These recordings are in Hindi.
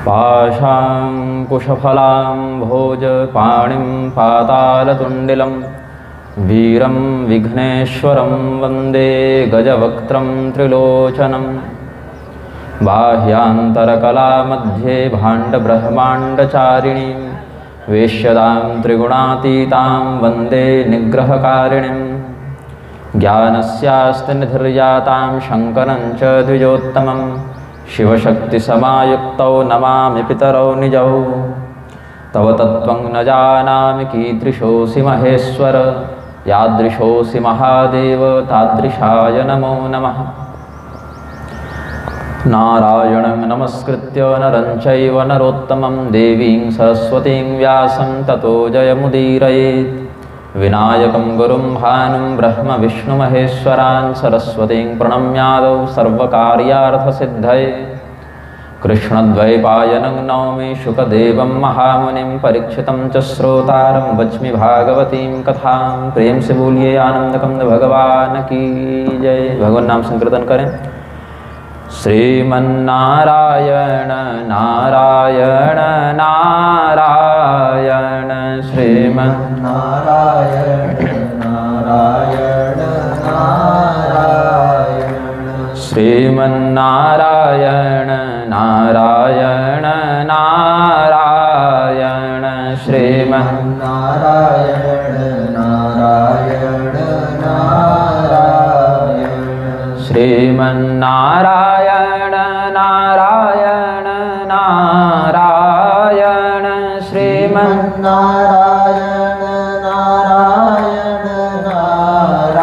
पाशाङ्कुशफलां भोजपाणिं पातालतुण्डिलं वीरं विघ्नेश्वरं वन्दे गजवक्त्रं त्रिलोचनं। बाह्यान्तरकलामध्ये भाण्डब्रह्माण्डचारिणीं वेश्यतां त्रिगुणातीतां वन्दे निग्रहकारिणीं। ज्ञानस्यास्ति निधिर्यातां शङ्करं च द्विजोत्तमं शिवशक्तिसमायुक्तौ नमामि पितरौ निजौ। तव तत्त्वं न जानामि कीदृशोऽसि महेश्वर, यादृशोऽसि महादेव तादृशाय नमो नमः। नारायणं नमस्कृत्य नरं चैव नरोत्तमं देवीं सरस्वतीं व्यासं ततो जयमुदीरयेत्। विनायकं गुरुं भानुं ब्रह्म विष्णुमहेश्वरान् सरस्वतीं प्रणम्यादौ सर्वकार्यार्थसिद्धये। कृष्णद्वैपायनं नौमि शुकदेवं महामुनिं परीक्षितं च श्रोतारं वच्मि भागवतीं कथां। प्रेम से बोलिए आनंदकंद भगवान की जय। भगवान नाम संकीर्तन करें। श्रीमन्नारायण नारायण नारायण श्रीमन्नारायण नारायण नारायण श्रीमन्नारायण नारायण नारायण श्रीमन्नारायण नारायण नारायण श्रीमन्नारायण नारायण नारायण श्रीमन्नारायण नारायण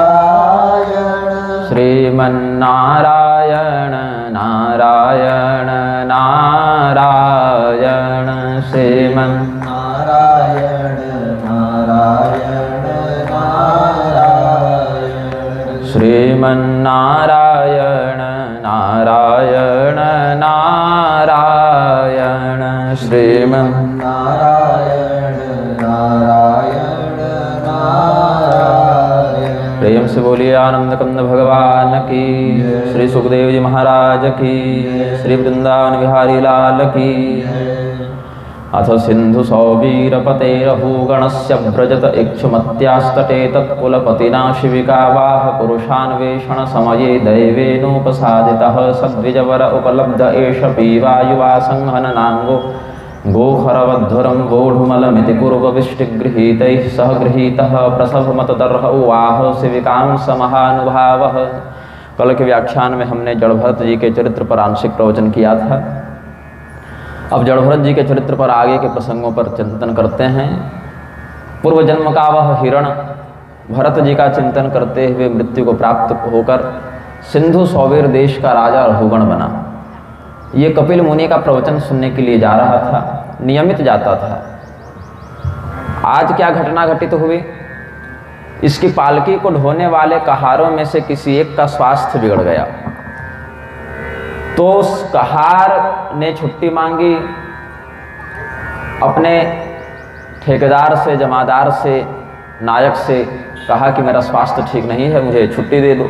नारायण श्रीमन्नारायण नारायण नारायण श्रीमन्नारायण नारायण नारायण श्रीमन्नारायण नारायण नारायण श्रीमन्नारायण नारायण नारायण। प्रेम से बोलिए आनंदकंद भगवान की, श्री सुखदेव जी महाराज की, श्री वृंदावन बिहारी लाल की। अथ सिंधु सौवीरपतेरहूगणस्य व्रजत इक्षुमत्यास्तटे तत्कुलपतिना शिविकावाह पुरुषान्वेषण समये दैवेनोपसादितः सद्विजवर उपलब्ध एष पीवायुवा संहननांगो गोखरवद्धुरं वोढुमलमिति पूर्वविष्टिगृहीतैः सह गृहीतः प्रसभमतदर्ह उवाह शिविकां समहानुभावः। कल के व्याख्यान में हमने जड़भरत जी के चरित्र पर आंशिक प्रवचन किया था। अब जड़भरत जी के चरित्र पर आगे के प्रसंगों पर चिंतन करते हैं। पूर्व जन्म का वह हिरण भरत जी का चिंतन करते हुए मृत्यु को प्राप्त होकर सिंधु सौवीर देश का राजा रघुगण बना। ये कपिल मुनि का प्रवचन सुनने के लिए जा रहा था, नियमित जाता था। आज क्या घटना घटित हुई? इसकी पालकी को ढोने वाले कहारों में से किसी एक का स्वास्थ्य बिगड़ गया, तो उस कहार ने छुट्टी मांगी, अपने ठेकेदार से, जमादार से, नायक से कहा कि मेरा स्वास्थ्य ठीक नहीं है, मुझे छुट्टी दे दो।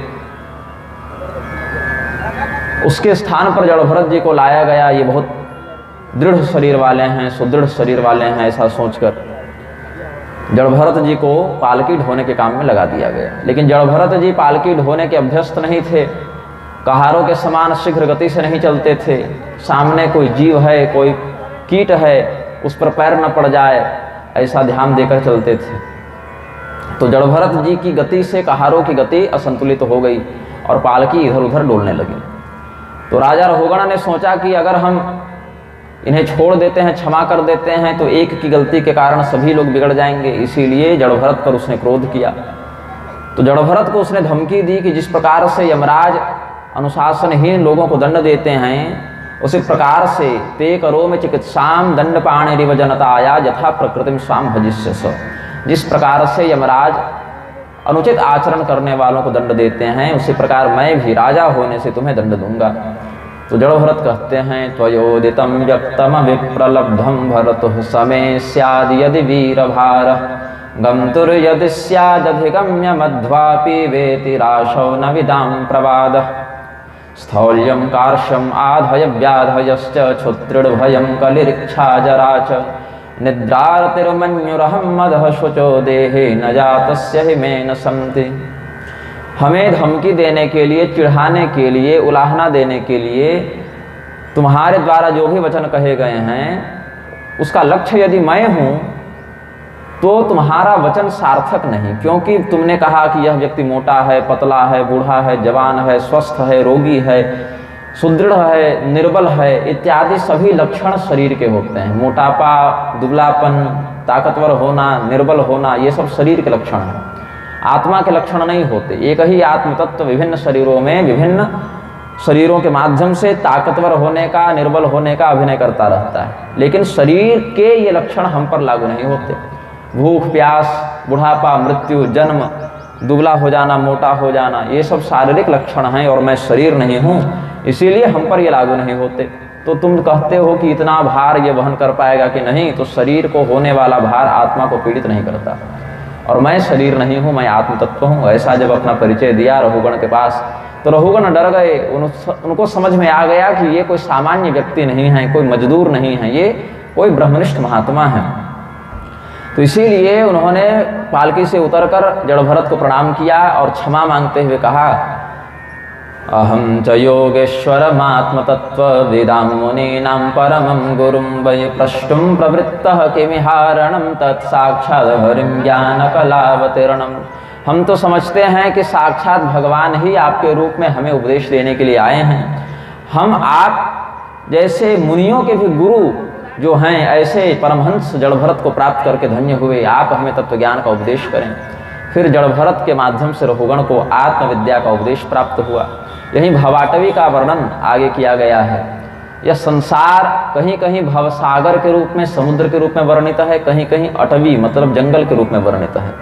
उसके स्थान पर जड़भरत जी को लाया गया। ये बहुत दृढ़ शरीर वाले हैं, सुदृढ़ शरीर वाले हैं, ऐसा सोचकर जड़भरत जी को पालकी ढोने के काम में लगा दिया गया। लेकिन जड़भरत जी पालकी ढोने के अभ्यस्त नहीं थे, कहारों के समान शीघ्र गति से नहीं चलते थे। सामने कोई जीव है, कोई कीट है, उस पर पैर न पड़ जाए, ऐसा ध्यान देकर चलते थे। तो जड़भरत जी की गति से कहारों की गति असंतुलित हो गई और पालकी इधर उधर डोलने लगी। तो राजा रघुगण ने सोचा कि अगर हम इन्हें छोड़ देते हैं, क्षमा कर देते हैं, तो एक की गलती के कारण सभी लोग बिगड़ जाएंगे। इसीलिए जड़भरत पर उसने क्रोध किया। तो जड़भरत को उसने धमकी दी कि जिस प्रकार से यमराज अनुशासनहीन लोगों को दंड देते हैं, उसी प्रकार से ते करो में चिकित्साम दंड पाणिरिव जनताया यथा प्रकृतिम स्वाम भजिष्यसि। जिस प्रकार से यमराज अनुचित आचरण करने वालों को दंड देते हैं, उसी प्रकार मैं भी राजा होने से तुम्हें दंड दूंगा। तो जड़भरत कहते हैं त्वयोदितं व्यक्तम विप्रलब्धम भरतुः समे स्याद् यदि वीरभार गंतुर्यदि स्यादधिगम्य मध्वापि वेति राशौ न विदां प्रवादः। स्थौल्यम कार्श्यम आधय व्याधयश्च क्षुत्रिभयम कलिरिच्छा जरा च निद्रारतिर्मन्युरहं मदः शुचो देहे न जातस्य हि मे न संति। हमें धमकी देने के लिए, चिढ़ाने के लिए, उलाहना देने के लिए तुम्हारे द्वारा जो भी वचन कहे गए हैं उसका लक्ष्य यदि मैं हूँ तो तुम्हारा वचन सार्थक नहीं, क्योंकि तुमने कहा कि यह व्यक्ति मोटा है, पतला है, बूढ़ा है, जवान है, स्वस्थ है, रोगी है, सुदृढ़ है, निर्बल है, इत्यादि सभी लक्षण शरीर के होते हैं। मोटापा, दुबलापन, ताकतवर होना, निर्बल होना, ये सब शरीर के लक्षण हैं, आत्मा के लक्षण नहीं होते। एक ही आत्म तत्व विभिन्न शरीरों में विभिन्न शरीरों के माध्यम से ताकतवर होने का, निर्बल होने का अभिनय करता रहता है, लेकिन शरीर के ये लक्षण हम पर लागू नहीं होते। भूख, प्यास, बुढ़ापा, मृत्यु, जन्म, दुबला हो जाना, मोटा हो जाना, ये सब शारीरिक लक्षण हैं और मैं शरीर नहीं हूँ, इसीलिए हम पर ये लागू नहीं होते। तो तुम कहते हो कि इतना भार ये वहन कर पाएगा कि नहीं, तो शरीर को होने वाला भार आत्मा को पीड़ित नहीं करता, और मैं शरीर नहीं हूँ, मैं आत्म तत्व हूँ। ऐसा जब अपना परिचय दिया रहुगण के पास तो रहुगण डर गए। उनको समझ में आ गया कि ये कोई सामान्य व्यक्ति नहीं है, कोई मजदूर नहीं है, ये कोई ब्रह्मनिष्ठ महात्मा है। तो इसीलिए उन्होंने पालकी से उतरकर जड़भरत को प्रणाम किया और क्षमा मांगते हुए कहा, अहम च योगेश्वरमात्मतत्व वेदां मुनीनां परमं गुरुं वै प्रष्टुं प्रवृत्तः किमिहारणं तत्साक्षात् हरिं ज्ञानकलावतीर्णम्। हम तो समझते हैं कि साक्षात भगवान ही आपके रूप में हमें उपदेश देने के लिए आए हैं। हम आप जैसे मुनियों के भी गुरु जो हैं, ऐसे परमहंस जड़भरत को प्राप्त करके धन्य हुए। आप हमें तत्व ज्ञान का उपदेश करें। फिर जड़भरत के माध्यम से रहुगण को आत्मविद्या का उपदेश प्राप्त हुआ। यही भवाटवी का वर्णन आगे किया गया है। यह संसार कहीं कहीं भवसागर के रूप में, समुद्र के रूप में वर्णित है, कहीं कहीं अटवी मतलब जंगल के रूप में वर्णित है।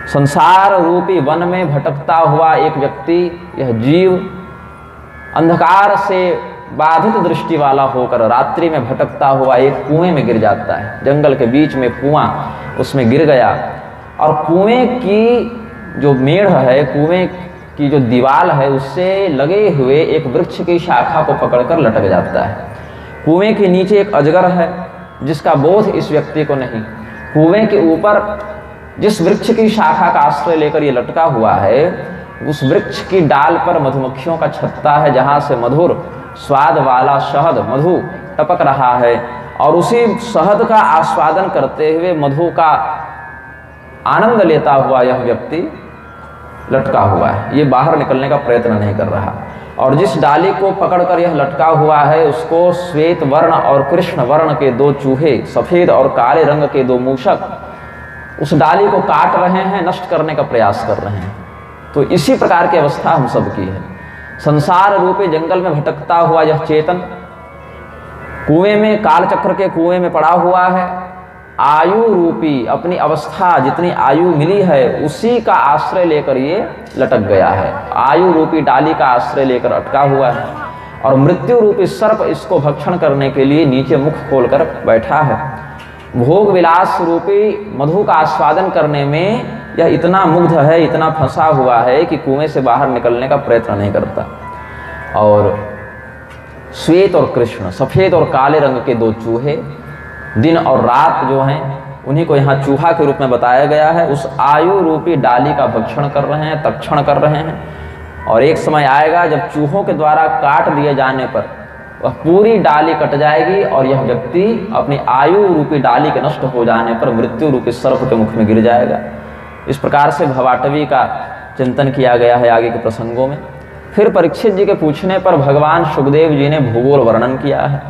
संसार रूपी वन में भटकता हुआ एक व्यक्ति, यह जीव अंधकार से बाधित दृष्टि वाला होकर रात्रि में भटकता हुआ एक कुएं में गिर जाता है। जंगल के बीच में कुआं, उसमें गिर गया और कुएं की जो मेढ़ है, कुएं की जो दीवार है, उससे लगे हुए एक वृक्ष की शाखा को पकड़कर लटक जाता है। कुएं के नीचे एक अजगर है जिसका बोध इस व्यक्ति को नहीं। कुएं के ऊपर जिस वृक्ष की शाखा का आश्रय लेकर ये लटका हुआ है, उस वृक्ष की डाल पर मधुमक्खियों का छत्ता है, जहाँ से मधुर स्वाद वाला शहद, मधु टपक रहा है, और उसी शहद का आस्वादन करते हुए मधु का आनंद लेता हुआ यह व्यक्ति लटका हुआ है। ये बाहर निकलने का प्रयत्न नहीं कर रहा। और जिस डाली को पकड़कर यह लटका हुआ है, उसको श्वेत वर्ण और कृष्ण वर्ण के दो चूहे, सफेद और काले रंग के दो मूषक उस डाली को काट रहे हैं, नष्ट करने का प्रयास कर रहे हैं। तो इसी प्रकार की अवस्था हम सबकी है। संसार रूपी जंगल में भटकता हुआ यह चेतन कुएं में, कालचक्र के कुएं में पड़ा हुआ है। आयु रूपी अपनी अवस्था, जितनी आयु मिली है, उसी का आश्रय लेकर ये लटक गया है। आयु रूपी डाली का आश्रय लेकर अटका हुआ है, और मृत्यु रूपी सर्प इसको भक्षण करने के लिए नीचे मुख खोलकर बैठा है। भोग विलास रूपी मधु का आस्वादन करने में यह इतना मुग्ध है, इतना फंसा हुआ है कि कुएं से बाहर निकलने का प्रयत्न नहीं करता। और श्वेत और कृष्ण, सफेद और काले रंग के दो चूहे, दिन और रात जो हैं, उन्हीं को यहाँ चूहा के रूप में बताया गया है, उस आयु रूपी डाली का भक्षण कर रहे हैं, तक्षण कर रहे हैं। और एक समय आएगा जब चूहों के द्वारा काट दिए जाने पर वह पूरी डाली कट जाएगी, और यह व्यक्ति अपनी आयु रूपी डाली के नष्ट हो जाने पर मृत्यु रूपी सर्प के मुख में गिर जाएगा। इस प्रकार से भवाटवी का चिंतन किया गया है आगे के प्रसंगों में। फिर परीक्षित जी के पूछने पर भगवान सुखदेव जी ने भूगोल वर्णन किया है।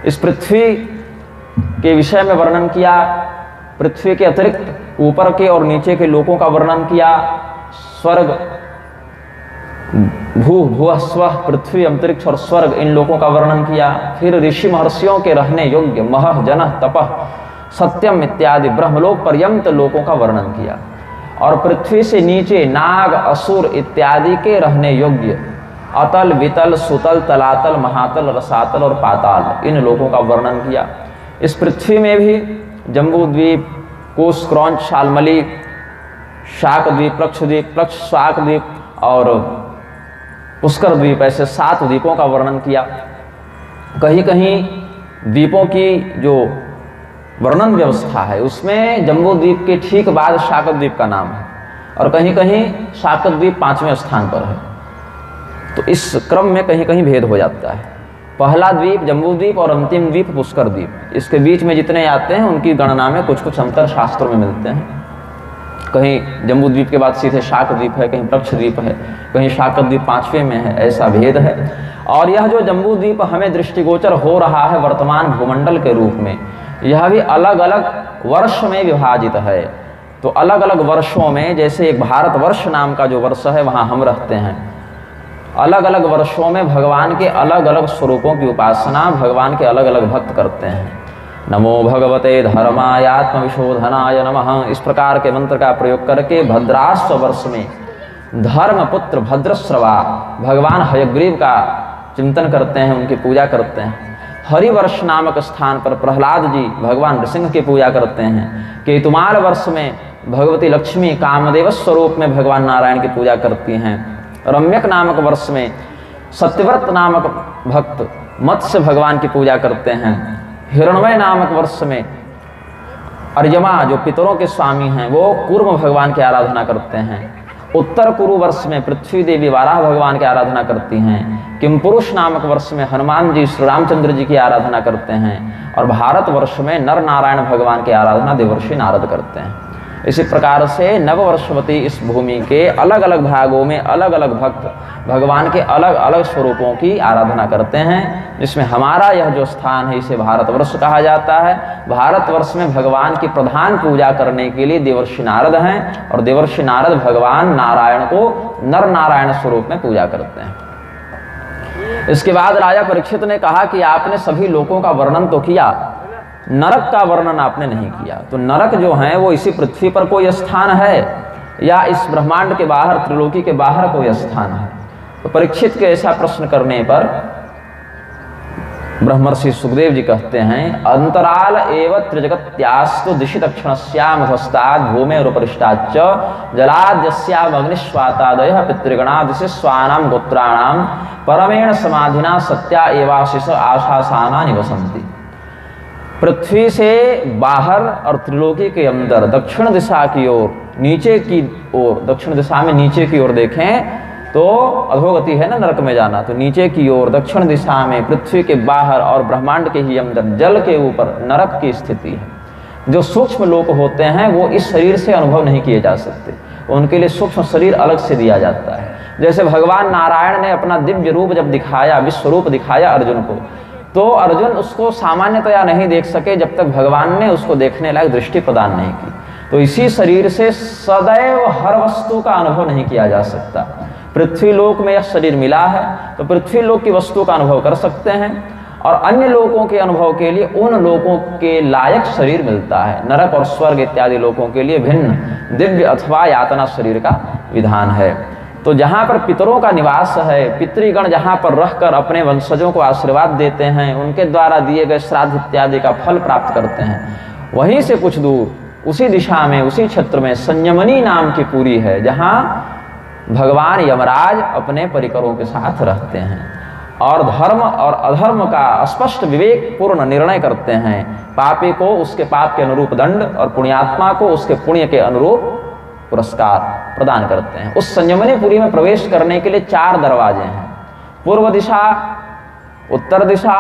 इस पृथ्वी के विषय में वर्णन किया, पृथ्वी के अतिरिक्त ऊपर के और नीचे के लोकों का वर्णन किया, स्वर्ग, भूः स्वः, पृथ्वी, अंतरिक्ष और स्वर्ग, इन लोकों का वर्णन किया। फिर ऋषि महर्षियों के रहने योग्य महः, जनः, तपः, सत्यम इत्यादि ब्रह्मलोक पर्यंत लोकों का वर्णन किया। और पृथ्वी से नीचे नाग, असुर इत्यादि के रहने योग्य अतल, वितल, सुतल, तलातल, महातल, रसातल और पाताल, इन लोकों का वर्णन किया। इस पृथ्वी में भी जम्बूद्वीप, कोस, क्रौंच, शाल्मली, शाकद्वीप, प्लक्षद्वीप, प्लक्ष, शाकद्वीप और पुष्कर द्वीप, ऐसे 7 द्वीपों का वर्णन किया। कहीं कहीं द्वीपों की जो वर्णन व्यवस्था है उसमें जम्बू द्वीप के ठीक बाद शाकत द्वीप का नाम है, और कहीं कहीं शाकत द्वीप 5वें स्थान पर है। तो इस क्रम में कहीं कहीं भेद हो जाता है। पहला द्वीप जम्बू द्वीप और अंतिम द्वीप पुष्कर द्वीप, इसके बीच में जितने आते हैं उनकी गणना में कुछ कुछ अंतर शास्त्रों में मिलते हैं। कहीं जम्बू द्वीप के बाद सीधे शाक द्वीप है, कहीं पक्ष द्वीप है, कहीं शाकत द्वीप 5वें में है, ऐसा भेद है। और यह जो जम्बू द्वीप हमें दृष्टिगोचर हो रहा है वर्तमान भूमंडल के रूप में, यह भी अलग अलग वर्ष में विभाजित है। तो अलग अलग वर्षों में, जैसे एक भारतवर्ष नाम का जो वर्ष है वहाँ हम रहते हैं, अलग अलग वर्षों में भगवान के अलग अलग स्वरूपों की उपासना भगवान के अलग अलग भक्त करते हैं। नमो भगवते धर्मायात्म विशोधनाय नमः, इस प्रकार के मंत्र का प्रयोग करके भद्राश्व वर्ष में धर्मपुत्र भद्रश्रवा भगवान हयग्रीव का चिंतन करते हैं, उनकी पूजा करते हैं। हरिवर्ष नामक स्थान पर प्रहलाद जी भगवान नृसिंह की पूजा करते हैं। केतुमाल वर्ष में भगवती लक्ष्मी कामदेव स्वरूप में भगवान नारायण की पूजा करती हैं। रम्यक नामक वर्ष में सत्यव्रत नामक भक्त मत्स्य भगवान की पूजा करते हैं। हिरण्मय नामक वर्ष में अर्यमा जो पितरों के स्वामी हैं वो कूर्म भगवान की आराधना करते हैं। उत्तर कुरु वर्ष में पृथ्वी देवी वाराह भगवान की आराधना करती हैं। किमपुरुष नामक वर्ष में हनुमान जी श्री रामचंद्र जी की आराधना करते हैं। और भारत वर्ष में नर नारायण भगवान की आराधना देवर्षि नारद करते हैं। इसी प्रकार से नववर्षवती इस भूमि के अलग अलग भागों में अलग अलग भक्त भगवान के अलग अलग स्वरूपों की आराधना करते हैं, जिसमें हमारा यह जो स्थान है इसे भारतवर्ष कहा जाता है। भारतवर्ष में भगवान की प्रधान पूजा करने के लिए देवर्षि नारद हैं, और देवर्षि नारद भगवान नारायण को नर नारायण स्वरूप में पूजा करते हैं। इसके बाद राजा परीक्षित ने कहा कि आपने सभी लोकों का वर्णन तो किया, नरक का वर्णन आपने नहीं किया। तो नरक जो है वो इसी पृथ्वी पर कोई स्थान है या इस ब्रह्मांड के बाहर त्रिलोकी के बाहर कोई स्थान है? तो परीक्षित के ऐसा प्रश्न करने पर ब्रह्मर्षि सुखदेव जी कहते हैं, अंतराल एव त्रिजगत्यास्तु दिशि दक्षिणस्यामधस्ताद् भूमेरुपरिष्टाच्च जलाद्यस्याम अग्निश्वातादयः पितृगणा दिशि स्वानां गोत्राणां परमेण समाधिना सत्या एवाशिष आशासाना निवसन्ति। पृथ्वी से बाहर और त्रिलोकी के अंदर दक्षिण दिशा की ओर, नीचे की ओर, दक्षिण दिशा में नीचे की ओर देखें तो अधोगति है ना, नरक में जाना। तो नीचे की ओर दक्षिण दिशा में पृथ्वी के बाहर और ब्रह्मांड के ही अंदर जल के ऊपर नरक की स्थिति है। जो सूक्ष्म लोक होते हैं वो इस शरीर से अनुभव नहीं किए जा सकते, उनके लिए सूक्ष्म शरीर अलग से दिया जाता है। जैसे भगवान नारायण ने अपना दिव्य रूप जब दिखाया, विश्वरूप दिखाया अर्जुन को, तो अर्जुन उसको सामान्यतया नहीं देख सके जब तक भगवान ने उसको देखने लायक दृष्टि प्रदान नहीं की। तो इसी शरीर से सदैव हर वस्तु का अनुभव नहीं किया जा सकता। पृथ्वी लोक में यह शरीर मिला है तो पृथ्वी लोक की वस्तु का अनुभव कर सकते हैं, और अन्य लोकों के अनुभव के लिए उन लोकों के लायक शरीर मिलता है। नरक और स्वर्ग इत्यादि लोकों के लिए भिन्न दिव्य अथवा यातना शरीर का विधान है। तो जहाँ पर पितरों का निवास है, पितृगण जहाँ पर रहकर अपने वंशजों को आशीर्वाद देते हैं, उनके द्वारा दिए गए श्राद्ध इत्यादि का फल प्राप्त करते हैं, वहीं से कुछ दूर उसी दिशा में, उसी क्षेत्र में संयमनी नाम की पुरी है, जहाँ भगवान यमराज अपने परिकरों के साथ रहते हैं और धर्म और अधर्म का स्पष्ट विवेक पूर्ण निर्णय करते हैं। पापी को उसके पाप के अनुरूप दंड और पुण्यात्मा को उसके पुण्य के अनुरूप पुरस्कार प्रदान करते हैं। उस संयमनी पुरी में प्रवेश करने के लिए 4 दरवाजे हैं। पूर्व दिशा, उत्तर दिशा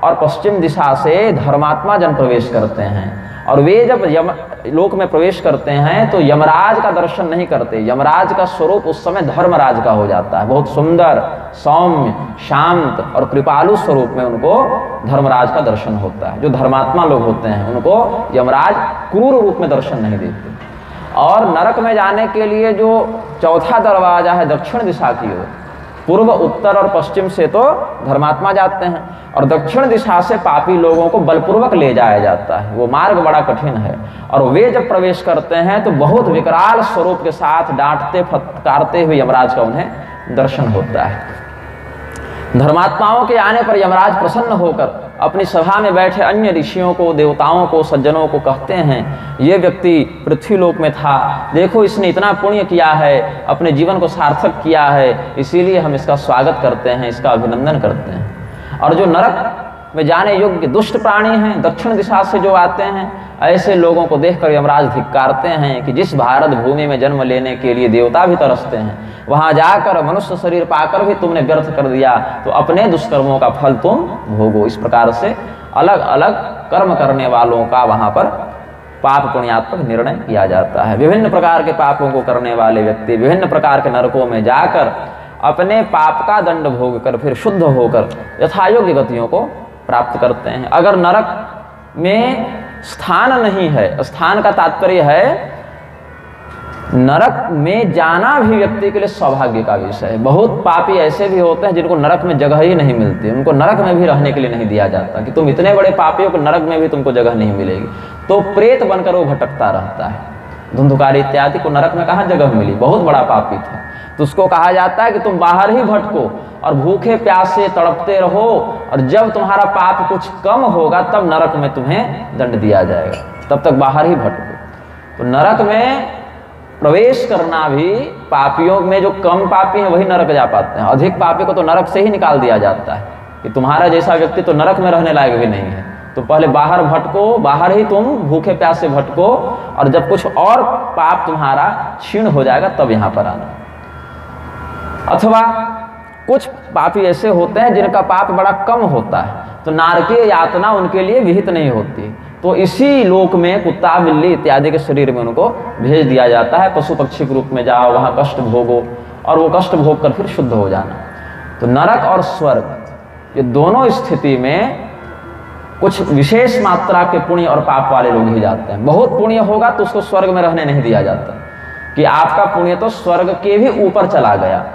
और पश्चिम दिशा से धर्मात्मा जन प्रवेश करते हैं, और वे जब यम लोक में प्रवेश करते हैं तो यमराज का दर्शन नहीं करते। यमराज का स्वरूप उस समय धर्मराज का हो जाता है। बहुत सुंदर, सौम्य, शांत और कृपालु स्वरूप में उनको धर्मराज का दर्शन होता है। जो धर्मात्मा लोग होते हैं उनको यमराज क्रूर रूप में दर्शन नहीं देते। और नरक में जाने के लिए जो चौथा दरवाजा है दक्षिण दिशा की ओर, पूर्व, उत्तर और पश्चिम से तो धर्मात्मा जाते हैं, और दक्षिण दिशा से पापी लोगों को बलपूर्वक ले जाया जाता है। वो मार्ग बड़ा कठिन है, और वे जब प्रवेश करते हैं तो बहुत विकराल स्वरूप के साथ डांटते फटकारते हुए यमराज का उन्हें दर्शन होता है। धर्मात्माओं के आने पर यमराज प्रसन्न होकर अपनी सभा में बैठे अन्य ऋषियों को, देवताओं को, सज्जनों को कहते हैं, ये व्यक्ति पृथ्वीलोक में था, देखो इसने इतना पुण्य किया है, अपने जीवन को सार्थक किया है, इसीलिए हम इसका स्वागत करते हैं, इसका अभिनंदन करते हैं। और जो नरक में जाने योग्य दुष्ट प्राणी हैं, दक्षिण दिशा से जो आते हैं, ऐसे लोगों को देखकर यमराज धिक्कारते हैं कि जिस भारत भूमि में जन्म लेने के लिए देवता भी तरसते हैं, वहां जाकर मनुष्य शरीर पाकर भी तुमने व्यर्थ कर दिया, तो अपने दुष्कर्मों का फल तुम भोगो। इस प्रकार से अलग अलग कर्म करने वालों का वहां पर पाप पुण्यात्मक निर्णय किया जाता है। विभिन्न प्रकार के पापों को करने वाले व्यक्ति विभिन्न प्रकार के नरकों में जाकर अपने पाप का दंड भोग कर फिर शुद्ध होकर यथायोग्य गतियों को प्राप्त करते हैं। अगर नरक में स्थान नहीं है, स्थान का तात्पर्य है नरक में जाना भी व्यक्ति के लिए सौभाग्य का विषय है। बहुत पापी ऐसे भी होते हैं जिनको नरक में जगह ही नहीं मिलती, उनको नरक में भी रहने के लिए नहीं दिया जाता कि तुम इतने बड़े पापी हो कि नरक में भी तुमको जगह नहीं मिलेगी, तो प्रेत बनकर वो भटकता रहता है। धुंधुकारी इत्यादि को नरक में कहाँ जगह मिली, बहुत बड़ा पापी था, तो उसको कहा जाता है कि तुम बाहर ही भटको और भूखे प्यासे तड़पते रहो, और जब तुम्हारा पाप कुछ कम होगा तब नरक में तुम्हें दंड दिया जाएगा, तब तक बाहर ही भटको। तो नरक में प्रवेश करना भी, पापियों में जो कम पापी हैं वही नरक जा पाते हैं, अधिक पापी को तो नरक से ही निकाल दिया जाता है कि तुम्हारा जैसा व्यक्ति तो नरक में रहने लायक भी नहीं है, तो पहले बाहर भटको, बाहर ही तुम भूखे प्यासे भटको, और जब कुछ और पाप तुम्हारा क्षीण हो जाएगा तब यहाँ पर आना। अथवा कुछ पापी ऐसे होते हैं जिनका पाप बड़ा कम होता है, तो नारकीय यातना उनके लिए विहित नहीं होती, तो इसी लोक में कुत्ता बिल्ली इत्यादि के शरीर में उनको भेज दिया जाता है, पशु पक्षी के रूप में जाओ, वहाँ कष्ट भोगो, और वो कष्ट भोग कर फिर शुद्ध हो जाना। तो नरक और स्वर्ग ये दोनों स्थिति में कुछ विशेष मात्रा के पुण्य और पाप वाले लोग ही जाते हैं। बहुत पुण्य होगा तो उसको स्वर्ग में रहने नहीं दिया जाता कि आपका पुण्य तो स्वर्ग के भी ऊपर चला गया,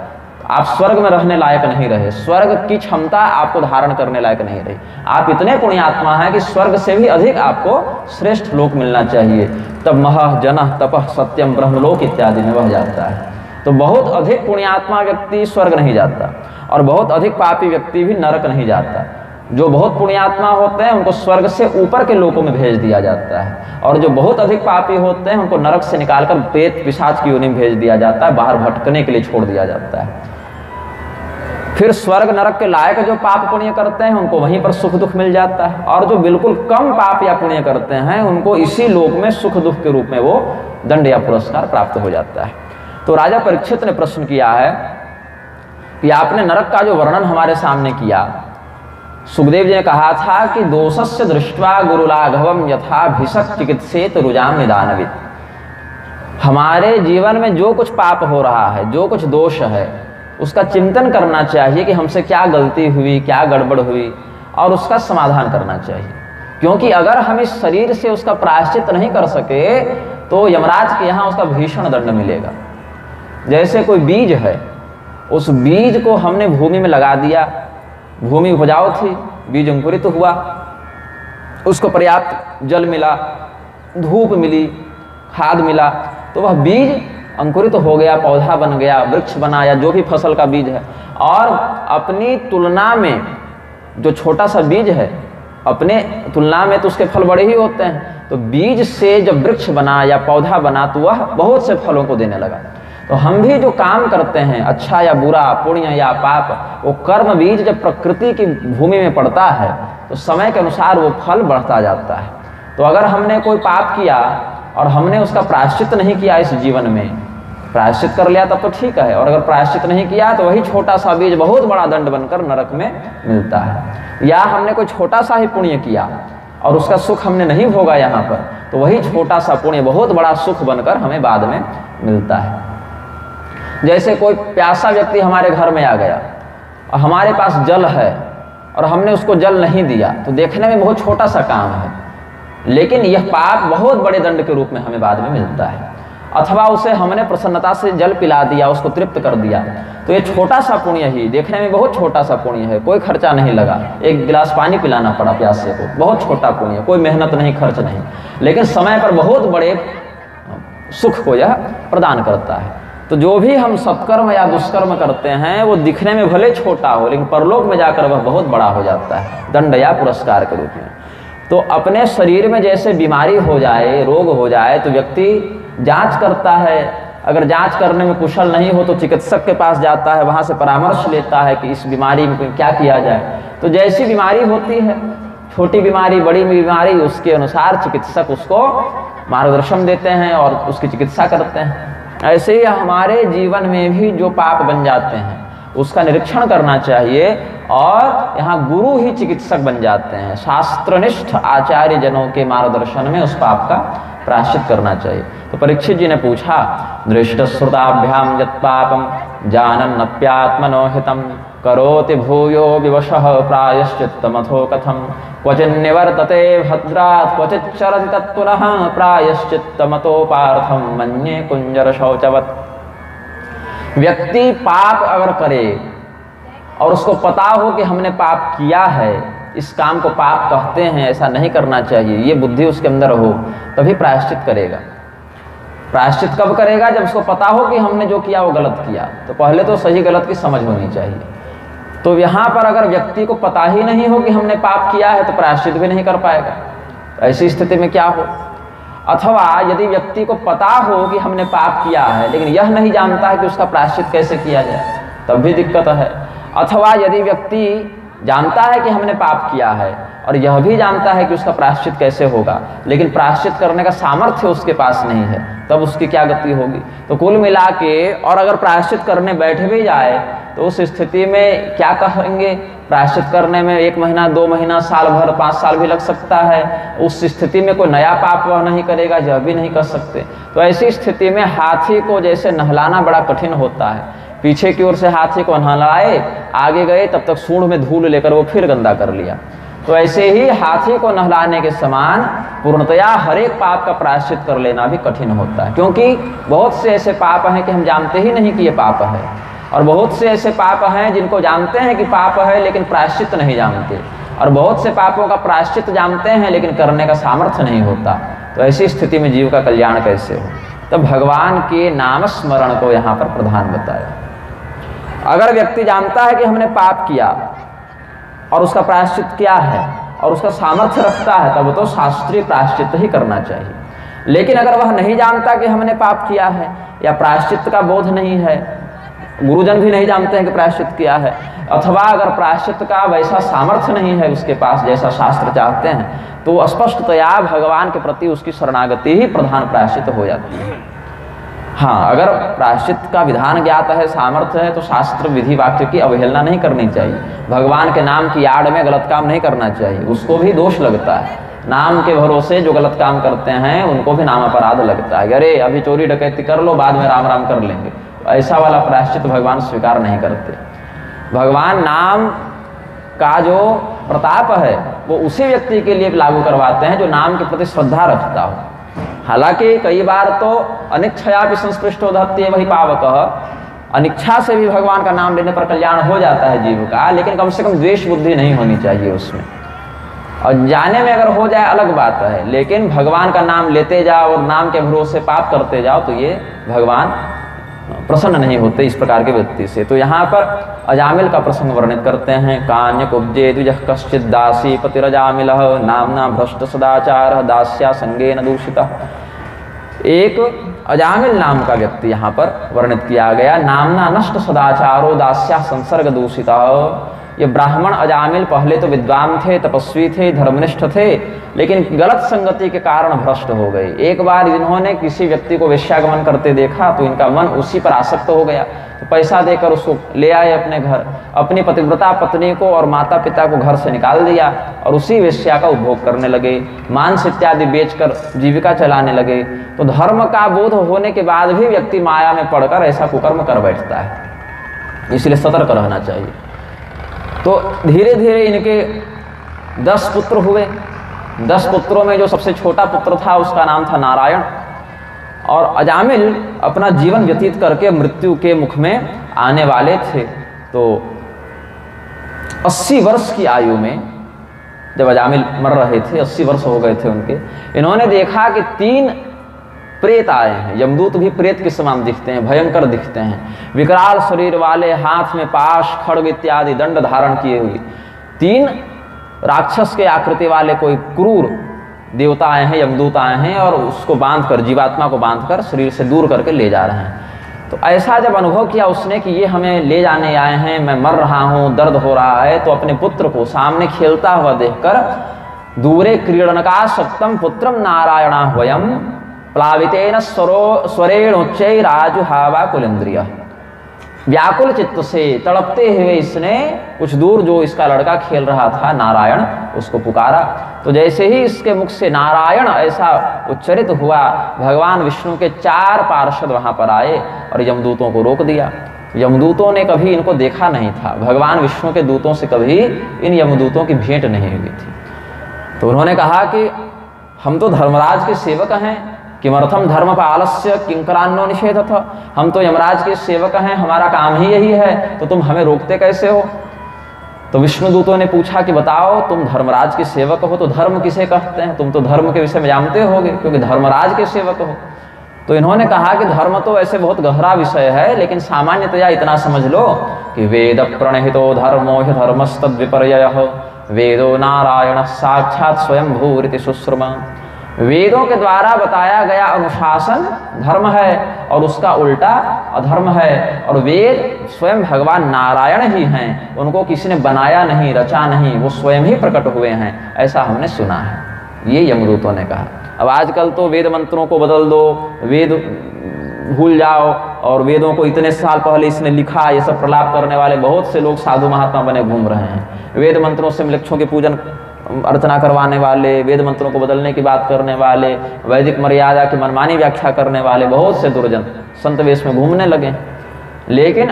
आप स्वर्ग में रहने लायक नहीं रहे, स्वर्ग की क्षमता आपको धारण करने लायक नहीं रही, आप इतने पुण्यात्मा हैं कि स्वर्ग से भी अधिक आपको श्रेष्ठ लोक मिलना चाहिए, तब महः जनः तपः सत्यम ब्रह्मलोक इत्यादि में वह जाता है। तो बहुत अधिक पुण्यात्मा व्यक्ति स्वर्ग नहीं जाता, और बहुत अधिक पापी व्यक्ति भी नरक नहीं जाता। जो बहुत पुण्यात्मा होते हैं उनको स्वर्ग से ऊपर के लोकों में भेज दिया जाता है, और जो बहुत अधिक पापी होते हैं उनको नरक से निकालकर प्रेत पिशाच की योनि में भेज दिया जाता है, बाहर भटकने के लिए छोड़ दिया जाता है। फिर स्वर्ग नरक के लायक जो पाप पुण्य करते हैं उनको वहीं पर सुख दुख मिल जाता है, और जो बिल्कुल कम पाप या पुण्य करते हैं उनको इसी लोक में सुख दुख के रूप में वो दंड या पुरस्कार प्राप्त हो जाता है। तो राजा परीक्षित ने प्रश्न किया है कि आपने नरक का जो वर्णन हमारे सामने किया, सुखदेव जी ने कहा था कि दोषस्य दृष्ट्वा गुरुलाघवम यथा भिषक चिकित्सेत रुजाम निदानविद। हमारे जीवन में जो कुछ पाप हो रहा है, जो कुछ दोष है, उसका चिंतन करना चाहिए कि हमसे क्या गलती हुई, क्या गड़बड़ हुई, और उसका समाधान करना चाहिए। क्योंकि अगर हम इस शरीर से उसका प्रायश्चित नहीं कर सके तो यमराज के यहाँ उसका भीषण दंड मिलेगा। जैसे कोई बीज है, उस बीज को हमने भूमि में लगा दिया, भूमि उपजाऊ थी, बीज अंकुरित हुआ, उसको पर्याप्त जल मिला, धूप मिली, खाद मिला, तो वह बीज अंकुरित हो गया, पौधा बन गया, वृक्ष बना, या जो भी फसल का बीज है। और अपनी तुलना में जो छोटा सा बीज है, अपने तुलना में तो उसके फल बड़े ही होते हैं, तो बीज से जब वृक्ष बना या पौधा बना तो वह बहुत से फलों को देने लगा। तो हम भी जो काम करते हैं, अच्छा या बुरा, पुण्य या पाप, वो कर्म बीज जब प्रकृति की भूमि में पड़ता है तो समय के अनुसार वो फल बढ़ता जाता है। तो अगर हमने कोई पाप किया और हमने उसका प्रायश्चित नहीं किया इस जीवन में, प्रायश्चित कर लिया तब तो ठीक है, और अगर प्रायश्चित नहीं किया तो वही छोटा सा बीज बहुत बड़ा दंड बनकर नरक में मिलता है। या हमने कोई छोटा सा ही पुण्य किया और उसका सुख हमने नहीं भोगा यहाँ पर, तो वही छोटा सा पुण्य बहुत बड़ा सुख बनकर हमें बाद में मिलता है। जैसे कोई प्यासा व्यक्ति हमारे घर में आ गया और हमारे पास जल है और हमने उसको जल नहीं दिया, तो देखने में बहुत छोटा सा काम है, लेकिन यह पाप बहुत बड़े दंड के रूप में हमें बाद में मिलता है। अथवा उसे हमने प्रसन्नता से जल पिला दिया, उसको तृप्त कर दिया, तो ये छोटा सा पुण्य ही, देखने में बहुत छोटा सा पुण्य है, कोई खर्चा नहीं लगा, एक गिलास पानी पिलाना पड़ा प्यासे को, बहुत छोटा पुण्य, कोई मेहनत नहीं, खर्च नहीं, लेकिन समय पर बहुत बड़े सुख को यह प्रदान करता है। तो जो भी हम सत्कर्म या दुष्कर्म करते हैं वो दिखने में भले छोटा हो, लेकिन परलोक में जाकर वह बहुत बड़ा हो जाता है, दंड या पुरस्कार के रूप में। तो अपने शरीर में जैसे बीमारी हो जाए, रोग हो जाए, तो व्यक्ति जांच करता है। अगर जांच करने में कुशल नहीं हो तो चिकित्सक के पास जाता है, वहाँ से परामर्श लेता है कि इस बीमारी में क्या किया जाए। तो जैसी बीमारी होती है, छोटी बीमारी, बड़ी बीमारी, उसके अनुसार चिकित्सक उसको मार्गदर्शन देते हैं और उसकी चिकित्सा करते हैं। ऐसे ही हमारे जीवन में भी जो पाप बन जाते हैं उसका निरीक्षण करना चाहिए, और यहाँ गुरु ही चिकित्सक बन जाते हैं। शास्त्रनिष्ठ आचार्य जनों के मार्गदर्शन में उस पाप का प्रायश्चित करना चाहिए। तो परीक्षित जी ने पूछा, दृष्ट श्रुताभ्याम यत् पापम जानन्नप्यात्मनो हितम करोति भूयो विवशः प्रायश्चित्तमथो कथम क्वचिन्निवर्तते भद्रात् क्वचित् चरति तत्पुनः प्रायश्चित्तमतो पार्थम मन्ये कुंजर शौचवत्। व्यक्ति पाप अगर करे और उसको पता हो कि हमने पाप किया है, इस काम को पाप कहते हैं, ऐसा नहीं करना चाहिए, ये बुद्धि उसके अंदर हो, तभी प्रायश्चित करेगा। प्रायश्चित कब करेगा? जब उसको पता हो कि हमने जो किया वो गलत किया। तो पहले तो सही गलत की समझ होनी चाहिए। तो यहाँ पर अगर व्यक्ति को पता ही नहीं हो कि हमने पाप किया है तो प्रायश्चित भी नहीं कर पाएगा। ऐसी स्थिति में क्या हो? अथवा यदि व्यक्ति को पता हो कि हमने पाप किया है लेकिन यह नहीं जानता है कि उसका प्रायश्चित कैसे किया जाए, तब भी दिक्कत है। अथवा यदि व्यक्ति जानता है कि हमने पाप किया है और यह भी जानता है कि उसका प्रायश्चित कैसे होगा, लेकिन प्रायश्चित करने का सामर्थ्य उसके पास नहीं है, तब उसकी क्या गति होगी? तो कुल मिला के, और अगर प्रायश्चित करने बैठ भी जाए तो उस स्थिति में क्या कहेंगे? प्रायश्चित करने में 1 महीना, 2 महीना, साल भर, 5 साल भी लग सकता है। उस स्थिति में कोई नया पाप वह नहीं करेगा, यह भी नहीं कर सकते। तो ऐसी स्थिति में हाथी को जैसे नहलाना बड़ा कठिन होता है, पीछे की ओर से हाथी को नहलाए, आगे गए तब तक सूंड में धूल लेकर वो फिर गंदा कर लिया। तो ऐसे ही हाथी को नहलाने के समान पूर्णतया हर एक पाप का प्रायश्चित कर लेना भी कठिन होता है, क्योंकि बहुत से ऐसे पाप हैं कि हम जानते ही नहीं कि ये पाप है, और बहुत से ऐसे पाप हैं जिनको जानते हैं कि पाप है लेकिन प्रायश्चित नहीं जानते, और बहुत से पापों का प्रायश्चित जानते हैं लेकिन करने का सामर्थ्य नहीं होता। तो ऐसी स्थिति में जीव का कल्याण कैसे हो? तो भगवान के नाम स्मरण को यहाँ पर प्रधान बताया। अगर व्यक्ति जानता है कि हमने पाप किया और उसका प्रायश्चित क्या है और उसका सामर्थ्य रखता है, तब तो शास्त्रीय प्रायश्चित ही करना चाहिए। लेकिन अगर वह नहीं जानता कि हमने पाप किया है या प्रायश्चित का बोध नहीं है, गुरुजन भी नहीं जानते हैं कि प्रायश्चित किया है, अथवा अगर प्रायश्चित का वैसा सामर्थ्य नहीं है उसके पास जैसा शास्त्र चाहते हैं, तो स्पष्टतया भगवान के प्रति उसकी शरणागति ही प्रधान प्रायश्चित हो जाती है। हाँ, अगर प्रायश्चित का विधान ज्ञात है, सामर्थ्य है, तो शास्त्र विधि वाक्य की अवहेलना नहीं करनी चाहिए। भगवान के नाम की आड़ में गलत काम नहीं करना चाहिए, उसको भी दोष लगता है। नाम के भरोसे जो गलत काम करते हैं उनको भी नाम अपराध लगता है। अरे अभी चोरी डकैती कर लो, बाद में राम राम कर लेंगे, ऐसा वाला प्रायश्चित भगवान स्वीकार नहीं करते। भगवान नाम का जो प्रताप है वो उसी व्यक्ति के लिए लागू करवाते हैं जो नाम के प्रति श्रद्धा रखता हो। हालांकि कई बार तो अनिच्छया भी संस्पृष्टो दहत्ये वही पावकः, अनिच्छा से भी भगवान का नाम लेने पर कल्याण हो जाता है जीव का, लेकिन कम से कम द्वेष बुद्धि नहीं होनी चाहिए उसमें। और जाने में अगर हो जाए अलग बात है, लेकिन भगवान का नाम लेते जाओ और नाम के भरोसे पाप करते जाओ तो ये भगवान प्रसन्न नहीं होते इस प्रकार के व्यक्ति से। तो यहाँ पर अजामिल का प्रसंग वर्णित करते हैं। कान्य कुब्जे द्विजः कश्चित् दासी पतिरजामिलः नामना भ्रष्ट सदाचारः दास्या संगेन दूषितः। एक अजामिल नाम का व्यक्ति यहाँ पर वर्णित किया गया। नामना नष्ट सदाचारो दास्या संसर्ग दूषितः। ये ब्राह्मण अजामिल पहले तो विद्वान थे, तपस्वी थे, धर्मनिष्ठ थे, लेकिन गलत संगति के कारण भ्रष्ट हो गए। एक बार इन्होंने किसी व्यक्ति को वेश्यागमन करते देखा तो इनका मन उसी पर आसक्त हो गया, तो पैसा देकर उसको ले आए अपने घर। अपनी पतिव्रता पत्नी को और माता पिता को घर से निकाल दिया और उसी वेश्या का उपभोग करने लगे, मांस इत्यादि बेचकर जीविका चलाने लगे। तो धर्म का बोध होने के बाद भी व्यक्ति माया में पड़कर ऐसा कुकर्म कर बैठता है, इसलिए सतर्क रहना चाहिए। तो धीरे धीरे इनके 10 पुत्र हुए। 10 पुत्रों में जो सबसे छोटा पुत्र था उसका नाम था नारायण। और अजामिल अपना जीवन व्यतीत करके मृत्यु के मुख में आने वाले थे। तो 80 वर्ष की आयु में जब अजामिल मर रहे थे, 80 वर्ष हो गए थे उनके, इन्होंने देखा कि 3 प्रेत आए हैं। यमदूत भी प्रेत के समान दिखते हैं, भयंकर दिखते हैं। विकराल शरीर वाले, हाथ में पाश, खड्ग इत्यादि दंड धारण किए हुए 3 राक्षस के आकृति वाले कोई क्रूर देवता आए हैं, यमदूत आए हैं और उसको बांधकर, जीवात्मा को बांधकर शरीर से दूर करके ले जा रहे हैं। तो ऐसा जब अनुभव किया उसने कि ये हमें ले जाने आए हैं, मैं मर रहा हूँ, दर्द हो रहा है, तो अपने पुत्र को सामने खेलता हुआ देखकर दूरे क्रीडनका शक्तम पुत्रम नारायणा वयम प्लावितेन स्वरेणोच्चै राजुहावा कुलेन्द्रिय। व्याकुल चित्त से तड़पते हुए इसने कुछ दूर जो इसका लड़का खेल रहा था नारायण, उसको पुकारा। तो जैसे ही इसके मुख से नारायण ऐसा उच्चरित हुआ, भगवान विष्णु के 4 पार्षद वहां पर आए और यमदूतों को रोक दिया। यमदूतों ने कभी इनको देखा नहीं था, भगवान विष्णु के दूतों से कभी इन यमदूतों की भेंट नहीं हुई थी। तो उन्होंने कहा कि हम तो धर्मराज के सेवक हैं, किमर्थम धर्मपालस्य किंकरान्नो निषेधथ, हम तो यमराज के सेवक हैं, हमारा काम ही यही है, तो तुम हमें रोकते कैसे हो। तो विष्णुदूतों ने पूछा कि बताओ, तुम धर्मराज के सेवक हो तो धर्म किसे कहते हैं, तुम तो धर्म के विषय में जानते होगे क्योंकि धर्मराज के सेवक हो। तो इन्होंने कहा कि धर्म तो ऐसे बहुत गहरा विषय है, लेकिन सामान्यतया इतना समझ लो कि वेद प्रणहितो धर्मो हि धर्मस्तद विपर्ययः, वेदो नारायण साक्षात स्वयं भूरिति सुश्रुमा। वेदों के द्वारा बताया गया अनुशासन धर्म है और उसका उल्टा अधर्म है, और वेद स्वयं भगवान नारायण ही हैं, उनको किसी ने बनाया नहीं, रचा नहीं, वो स्वयं ही प्रकट हुए हैं, ऐसा हमने सुना है, ये यमदूतों ने कहा। अब आजकल तो वेद मंत्रों को बदल दो, वेद भूल जाओ, और वेदों को इतने साल पहले इसने लिखा, ये सब प्रलाप करने वाले बहुत से लोग साधु महात्मा बने घूम रहे हैं। वेद मंत्रों से वृक्षों के पूजन अर्चना करवाने वाले, वेद मंत्रों को बदलने की बात करने वाले, वैदिक मर्यादा की मनमानी व्याख्या करने वाले बहुत से दुर्जन संत वेश में घूमने लगे। लेकिन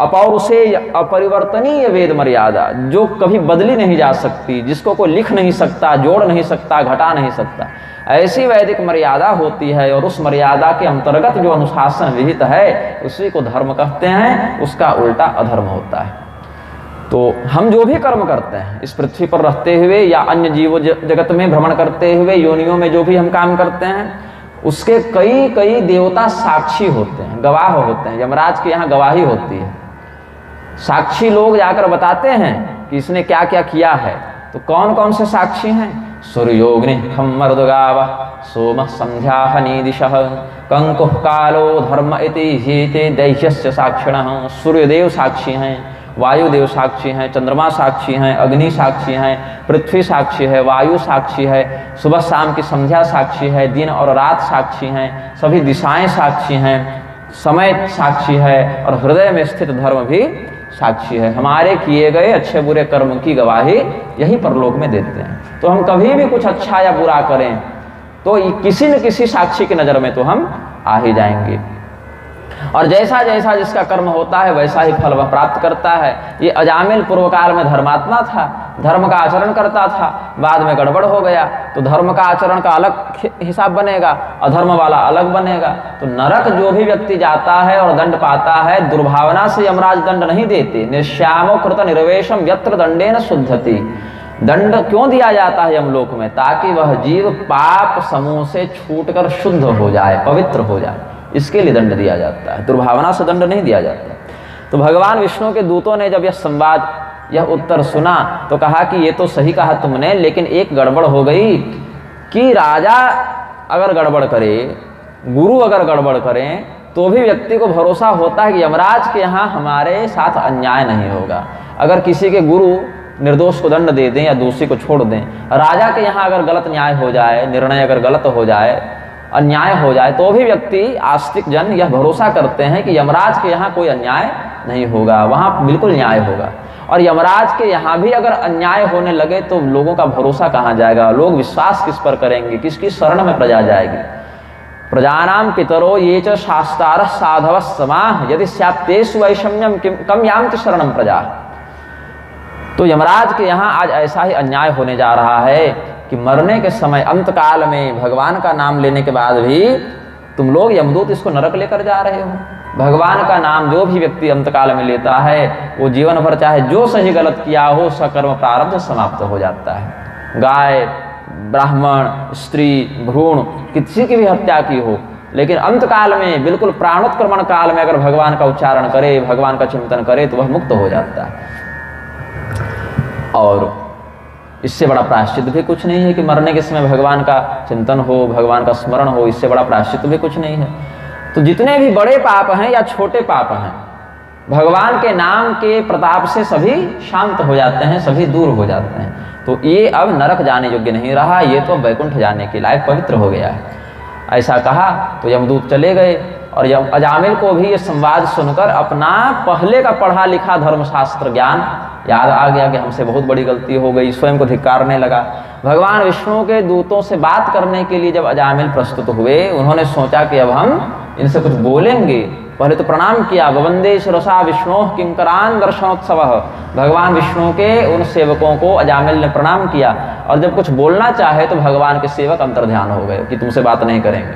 अपौरुषेय अपरिवर्तनीय वेद मर्यादा जो कभी बदली नहीं जा सकती, जिसको कोई लिख नहीं सकता, जोड़ नहीं सकता, घटा नहीं सकता, ऐसी वैदिक मर्यादा होती है। और उस मर्यादा के अंतर्गत जो अनुशासन विहित है उसी को धर्म कहते हैं, उसका उल्टा अधर्म होता है। तो हम जो भी कर्म करते हैं इस पृथ्वी पर रहते हुए या अन्य जीव जगत में भ्रमण करते हुए, योनियों में जो भी हम काम करते हैं, उसके कई कई देवता साक्षी होते हैं, गवाह होते हैं। यमराज के यहाँ गवाही होती है, साक्षी लोग जाकर बताते हैं कि इसने क्या क्या किया है। तो कौन कौन से साक्षी हैं? सूर्योग्नि खम्मरुदगाव सोम संध्या हनीदिशः कंकुः कालो धर्म इति हीते दैह्यस्य साक्षिणः। सूर्यदेव साक्षी हैं, वायुदेव साक्षी हैं, चंद्रमा साक्षी हैं, अग्नि साक्षी हैं, पृथ्वी साक्षी है, वायु साक्षी है, सुबह शाम की संध्या साक्षी है, दिन और रात साक्षी हैं, सभी दिशाएं साक्षी हैं, समय साक्षी है, और हृदय में स्थित धर्म भी साक्षी है। हमारे किए गए अच्छे बुरे कर्म की गवाही यही परलोक में देते हैं। तो हम कभी भी कुछ अच्छा या बुरा करें तो किसी न किसी साक्षी की नज़र में तो हम आ ही जाएंगे, और जैसा जैसा जिसका कर्म होता है वैसा ही फल वह प्राप्त करता है। ये अजामिल पूर्व काल में धर्मात्मा था, धर्म का आचरण करता था, बाद में गड़बड़ हो गया तो धर्म का आचरण का अलग हिसाब बनेगा, अधर्म वाला अलग बनेगा। तो नरक जो भी व्यक्ति जाता है और दंड पाता है, दुर्भावना से यमराज दंड नहीं देते। निर्श्यामो कृत निर्वेशम यत्र दंडेन शुद्धति। दंड क्यों दिया जाता है यमलोक में? ताकि वह जीव पाप समूह से छूटकर शुद्ध हो जाए, पवित्र हो जाए, इसके लिए दंड दिया जाता है, दुर्भावना से दंड नहीं दिया जाता। तो भगवान विष्णु के दूतों ने जब यह संवाद, यह उत्तर सुना तो कहा कि ये तो सही कहा तुमने, लेकिन एक गड़बड़ हो गई कि राजा अगर गड़बड़ करे, गुरु अगर गड़बड़ करें, तो भी व्यक्ति को भरोसा होता है कि यमराज के यहाँ हमारे साथ अन्याय नहीं होगा। अगर किसी के गुरु निर्दोष को दंड दे दें या दोषी को छोड़ दें, राजा के यहाँ अगर गलत न्याय हो जाए, निर्णय अगर गलत हो जाए, अन्याय हो जाए, तो भी व्यक्ति, आस्तिक जन यह भरोसा करते हैं कि यमराज के यहाँ कोई अन्याय नहीं होगा, वहाँ बिल्कुल न्याय होगा। और यमराज के यहाँ भी अगर अन्याय होने लगे तो लोगों का भरोसा कहाँ जाएगा? लोग विश्वास किस पर करेंगे? किसकी शरण में प्रजा जाएगी? प्रजानाम पितरो ये च शास्तारः साधवः समाः यदि स्यात्तेषु वैषम्यम कम यान्ति शरणं प्रजा। तो यमराज के यहाँ आज ऐसा ही अन्याय होने जा रहा है कि मरने के समय अंतकाल में भगवान का नाम लेने के बाद भी तुम लोग यमदूत इसको नरक लेकर जा रहे हो। भगवान का नाम जो भी व्यक्ति अंतकाल में लेता है वो जीवन भर चाहे जो सही गलत किया हो, सकर्म प्रारब्ध समाप्त हो जाता है। गाय, ब्राह्मण, स्त्री, भ्रूण, किसी की भी हत्या की हो, लेकिन अंत काल में, बिल्कुल प्राणोत्क्रमण काल में अगर भगवान का उच्चारण करे, भगवान का चिंतन करे तो वह मुक्त हो जाता है। और इससे बड़ा प्रायश्चित भी कुछ नहीं है कि मरने के समय भगवान का चिंतन हो, भगवान का स्मरण हो, इससे बड़ा प्रायश्चित भी कुछ नहीं है। तो जितने भी बड़े पाप हैं या छोटे पाप हैं, भगवान के नाम के प्रताप से सभी शांत हो जाते हैं, सभी दूर हो जाते हैं। तो ये अब नरक जाने योग्य नहीं रहा, ये तो वैकुंठ जाने के लायक पवित्र हो गया है। ऐसा कहा तो यमदूत चले गए और अजामिल को भी ये संवाद सुनकर अपना पहले का पढ़ा लिखा धर्मशास्त्र ज्ञान याद आ गया कि हमसे बहुत बड़ी गलती हो गई, स्वयं को धिक्कारने लगा। भगवान विष्णु के दूतों से बात करने के लिए जब अजामिल प्रस्तुत हुए, उन्होंने सोचा कि अब हम इनसे कुछ बोलेंगे। पहले तो प्रणाम किया, वंदे शिरसा विष्णु किंकरान दर्शनोत्सव। भगवान विष्णु के उन सेवकों को अजामिल ने प्रणाम किया और जब कुछ बोलना चाहे तो भगवान के सेवक अंतर्ध्यान हो गए कि तुमसे बात नहीं करेंगे,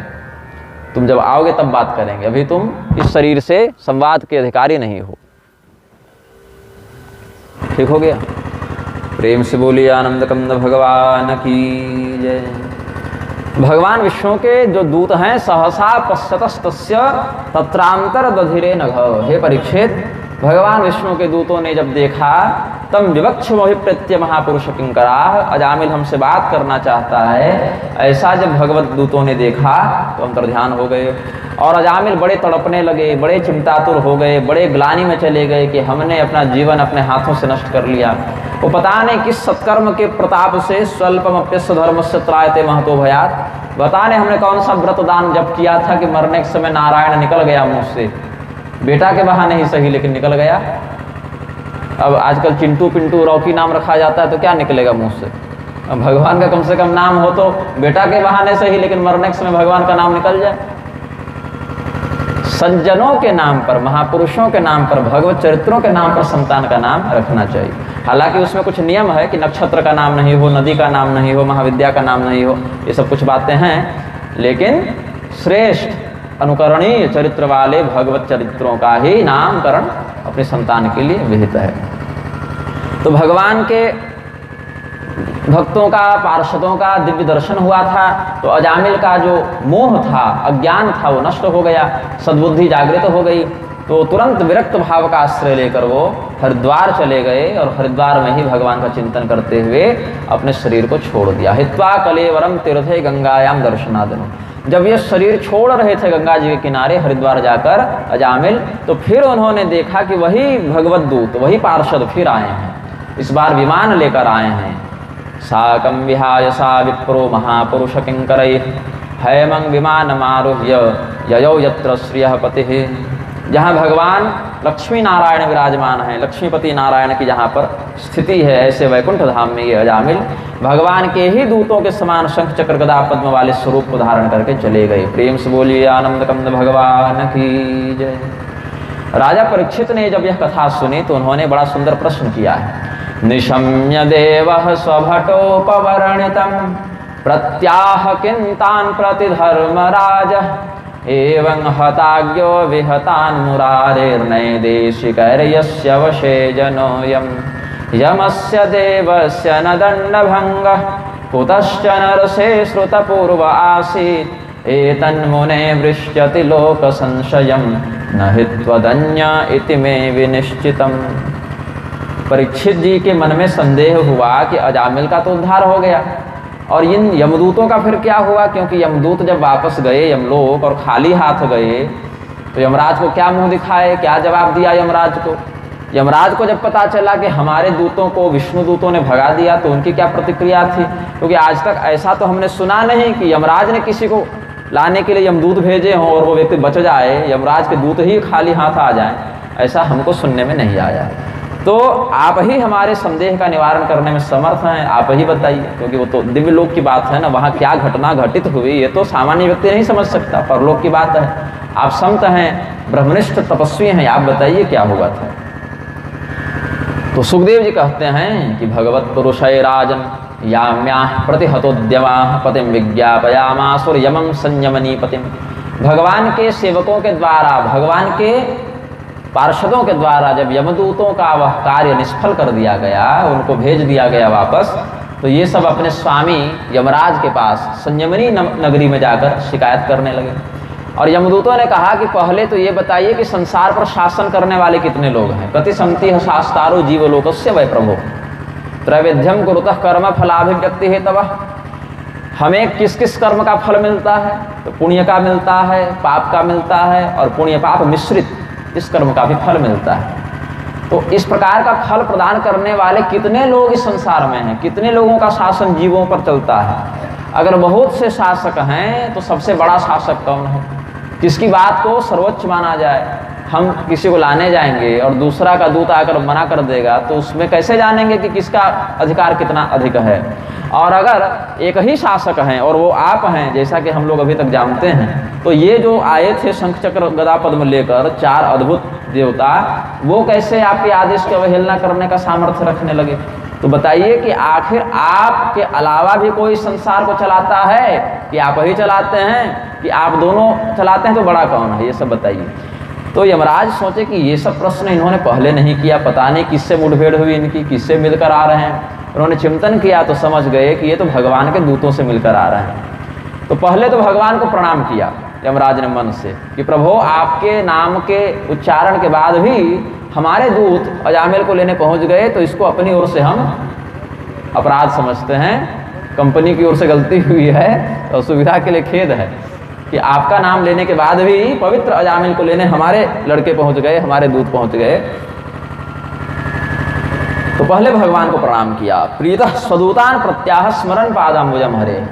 तुम जब आओगे तब बात करेंगे, अभी तुम इस शरीर से संवाद के अधिकारी नहीं हो। ठीक हो गया। प्रेम से बोलिए आनंद कंद भगवान की जय। भगवान विष्णु के जो दूत हैं, सहसा पश्यतस्तस्य तत्रांतर दधिरे नघ। हे परीक्षित, भगवान विष्णु के दूतों ने जब देखा, तम विवक्षमभिप्रेत्य महापुरुष किंकराः, अजामिल हमसे बात करना चाहता है, ऐसा जब भगवत दूतों ने देखा तो अंतर्ध्यान हो गए और अजामिल बड़े तड़पने लगे, बड़े चिंतातुर हो गए, बड़े ग्लानि में चले गए कि हमने अपना जीवन अपने हाथों से नष्ट कर लिया। वो पता नहीं किस सत्कर्म के प्रताप से स्वल्पमप्यस्य धर्मस्य त्रायते महतो भयात्, पता नहीं हमने कौन सा व्रत दान जब किया था कि मरने के समय नारायण निकल गया मुँह से, बेटा के बहाने ही सही लेकिन निकल गया। अब आजकल चिंटू पिंटू रॉकी नाम रखा जाता है तो क्या निकलेगा मुंह से। अब भगवान का कम से कम नाम हो तो बेटा के बहाने से ही, लेकिन मरने के समय भगवान का नाम निकल जाए। सज्जनों के नाम पर, महापुरुषों के नाम पर, भगवत चरित्रों के नाम पर संतान का नाम रखना चाहिए। हालांकि उसमें कुछ नियम है कि नक्षत्र का नाम नहीं हो, नदी का नाम नहीं हो, महाविद्या का नाम नहीं हो, ये सब कुछ बातें हैं, लेकिन श्रेष्ठ अनुकरणीय चरित्र वाले भगवत चरित्रों का ही नामकरण अपने संतान के लिए विहित है। तो भगवान के भक्तों का, पार्षदों का दिव्य दर्शन हुआ था, तो अजामिल का जो मोह था, अज्ञान था, वो नष्ट हो गया, सद्बुद्धि जागृत हो गई। तो तुरंत विरक्त भाव का आश्रय लेकर वो हरिद्वार चले गए और हरिद्वार में ही भगवान का चिंतन करते हुए अपने शरीर को छोड़ दिया। हित्वा कलेवरम तीर्थे गंगायाम दर्शनादनु। जब ये शरीर छोड़ रहे थे गंगा जी के किनारे हरिद्वार जाकर अजामिल, तो फिर उन्होंने देखा कि वही भगवत दूत, वही पार्षद फिर आए हैं, इस बार विमान लेकर आए हैं। साकं विहाय सा विप्रो महापुरुष किंकरैः हैमं विमानमारुह्य ययौ यत्र श्रियः पतिः। जहाँ भगवान लक्ष्मी नारायण विराजमान हैं, लक्ष्मीपति नारायण की जहाँ पर स्थिति है, ऐसे वैकुंठ धाम में ये अजामिल भगवान के ही दूतों के समान शंख चक्र गदा पद्म वाले स्वरूप को धारण करके चले गए। प्रेम से बोलिए आनंद कंद भगवान की जय। राजा परीक्षित ने जब यह कथा सुनी तो उन्होंने बड़ा सुंदर प्रश्न किया है। निशम्य देवः स्वभटोपवर्णितं प्रत्याह किन्तान् प्रतिधर्मराजः एवं हताज्ञो विहतान् मुरारेर्नैदेशिकैर्यस्य वशे जनोऽयं यमस्य देवस्य न दण्डभङ्गः कुतश्च नरसे श्रुतपूर्व आसीत् एतन्मुने वृष्यति लोकसंशयं न हि त्वदन्य इति मे विनिश्चितम्। परीक्षित जी के मन में संदेह हुआ कि अजामिल का तो उद्धार हो गया और इन यमदूतों का फिर क्या हुआ, क्योंकि यमदूत जब वापस गए यमलोक और खाली हाथ गए तो यमराज को क्या मुंह दिखाए, क्या जवाब दिया यमराज को। यमराज को जब पता चला कि हमारे दूतों को विष्णु दूतों ने भगा दिया तो उनकी क्या प्रतिक्रिया थी, क्योंकि आज तक ऐसा तो हमने सुना नहीं कि यमराज ने किसी को लाने के लिए यमदूत भेजे हों और वो व्यक्ति बच जाए, यमराज के दूत ही खाली हाथ आ जाएं, ऐसा हमको सुनने में नहीं आया। तो आप ही हमारे संदेह का निवारण करने में समर्थ हैं, आप ही बताइए, क्योंकि वो तो दिव्य लोक की बात है ना, वहाँ क्या घटना घटित हुई ये तो सामान्य व्यक्ति नहीं समझ सकता, परलोक की बात है। आप संत हैं, ब्रह्मनिष्ठ तपस्वी हैं, आप बताइए क्या हुआ था। तो सुखदेव जी कहते हैं कि भगवत पुरुषय राजन याम्याः प्रतिहतोद्यमाः पतिं विज्ञापयामासुर यमं संयमनी पतिम। भगवान के सेवकों के द्वारा, भगवान के पार्षदों के द्वारा जब यमदूतों का वह कार्य निष्फल कर दिया गया, उनको भेज दिया गया वापस, तो ये सब अपने स्वामी यमराज के पास संयमनी नगरी में जाकर शिकायत करने लगे और यमदूतों ने कहा कि पहले तो ये बताइए कि संसार पर शासन करने वाले कितने लोग हैं। कति संति शास्तारो जीवलोकस्य वै प्रभो त्रैवेद्यम कुरुतः कर्म फलाभिव्यक्ति हेतव। हमें किस किस कर्म का फल मिलता है? तो पुण्य का मिलता है, पाप का मिलता है, और पुण्य पाप मिश्रित इस कर्म का भी फल मिलता है। तो इस प्रकार का फल प्रदान करने वाले कितने लोग इस संसार में हैं, कितने लोगों का शासन जीवों पर चलता है? अगर बहुत से शासक हैं तो सबसे बड़ा शासक कौन है? किसकी बात को सर्वोच्च माना जाए? हम किसी को लाने जाएंगे और दूसरा का दूत आकर मना कर देगा तो उसमें कैसे जानेंगे कि किसका अधिकार कितना अधिक है? और अगर एक ही शासक हैं और वो आप हैं, जैसा कि हम लोग अभी तक जानते हैं, तो ये जो आए थे शंख चक्र गदा पद्म लेकर 4 अद्भुत देवता, वो कैसे आपके आदेश की अवहेलना करने का सामर्थ्य रखने लगे? तो बताइए कि आखिर आपके अलावा भी कोई संसार को चलाता है कि आप ही चलाते हैं कि आप दोनों चलाते हैं? तो बड़ा कौन है, ये सब बताइए। तो यमराज सोचे कि ये सब प्रश्न इन्होंने पहले नहीं किया, पता नहीं किससे मुठभेड़ हुई इनकी, किससे मिलकर आ रहे हैं। उन्होंने चिंतन किया तो समझ गए कि ये तो भगवान के दूतों से मिलकर आ रहे हैं। तो पहले तो भगवान को प्रणाम किया यमराज ने मन से कि प्रभु आपके नाम के उच्चारण के बाद भी हमारे दूत अजामिल को लेने पहुंच गए, तो इसको अपनी ओर से हम अपराध समझते हैं, कंपनी की ओर से गलती हुई है, तो सुविधा के लिए खेद है कि आपका नाम लेने के बाद भी पवित्र अजामिल को लेने हमारे लड़के पहुंच गए, हमारे दूत पहुंच गए। तो पहले भगवान को प्रणाम किया। प्रीतः स्वदूतान प्रत्याह स्मरण पादाम्बुजम हरे,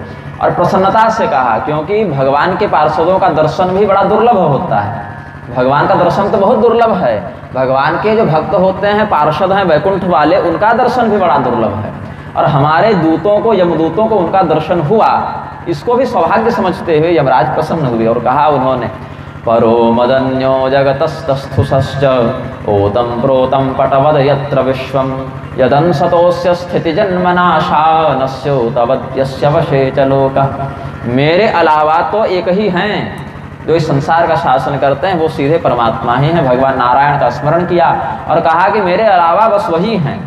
और प्रसन्नता से कहा, क्योंकि भगवान के पार्षदों का दर्शन भी बड़ा दुर्लभ होता है। भगवान का दर्शन तो बहुत दुर्लभ है, भगवान के जो भक्त होते हैं, पार्षद हैं वैकुंठ वाले, उनका दर्शन भी बड़ा दुर्लभ है। और हमारे दूतों को, यमदूतों को उनका दर्शन हुआ, इसको भी सौभाग्य समझते हुए यमराज प्रसन्न हुए और कहा उन्होंने, परो मदन्यो जगतस्तस्थुषश्च ओतम प्रोतम पटवद यत्र विश्वम यदंसतोस्य स्थिति जन्मनाशा नस्योतवद्यस्य वशे च लोकः। मेरे अलावा तो एक ही हैं जो इस संसार का शासन करते हैं, वो सीधे परमात्मा ही हैं। भगवान नारायण का स्मरण किया और कहा कि मेरे अलावा बस वही हैं,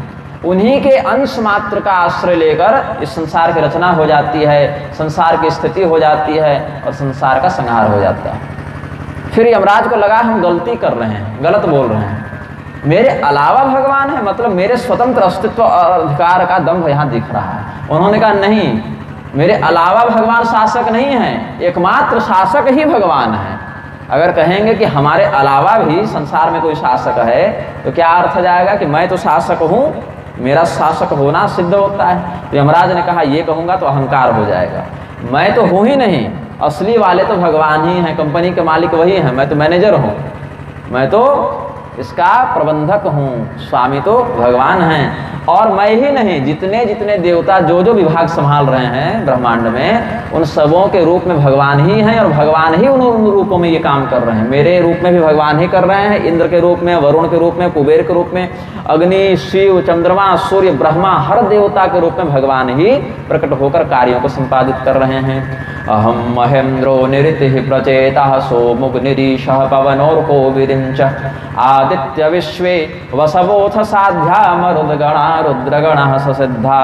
उन्हीं के अंश मात्र का आश्रय लेकर इस संसार की रचना हो जाती है, संसार की स्थिति हो जाती है और संसार का संहार हो जाता है। फिर यमराज को लगा हम गलती कर रहे हैं, गलत बोल रहे हैं, मेरे अलावा भगवान है, मतलब मेरे स्वतंत्र अस्तित्व और अधिकार का दम्भ यहाँ दिख रहा है। उन्होंने कहा नहीं, मेरे अलावा भगवान शासक नहीं है, एकमात्र शासक ही भगवान है। अगर कहेंगे कि हमारे अलावा भी संसार में कोई शासक है तो क्या अर्थ जाएगा कि मैं तो शासक हूँ, मेरा शासक होना सिद्ध होता है। तो यमराज ने कहा ये कहूँगा तो अहंकार हो जाएगा, मैं तो हूँ ही नहीं, असली वाले तो भगवान ही हैं, कंपनी के मालिक वही हैं, मैं तो मैनेजर हूँ, मैं तो इसका प्रबंधक हूँ, स्वामी तो भगवान हैं। और मैं ही नहीं, जितने जितने देवता जो जो विभाग संभाल रहे हैं ब्रह्मांड में, उन सबों के रूप में भगवान ही हैं और भगवान ही उन रूपों में ये काम कर रहे हैं। मेरे रूप में भी भगवान ही कर रहे हैं, इंद्र के रूप में, वरुण के रूप में, कुबेर के रूप में, अग्नि, शिव, चंद्रमा, सूर्य, ब्रह्मा, हर देवता के रूप में भगवान ही प्रकट होकर कार्यों को संपादित कर रहे हैं। अहम महेंद्रो निरितिः प्रचेतः सोमुग्निरीशः पवनोर्को विरिञ्च आदित्य विश्वे वसवोऽथ साध्या मरुद्गणा रुद्रगणः ससिद्धा।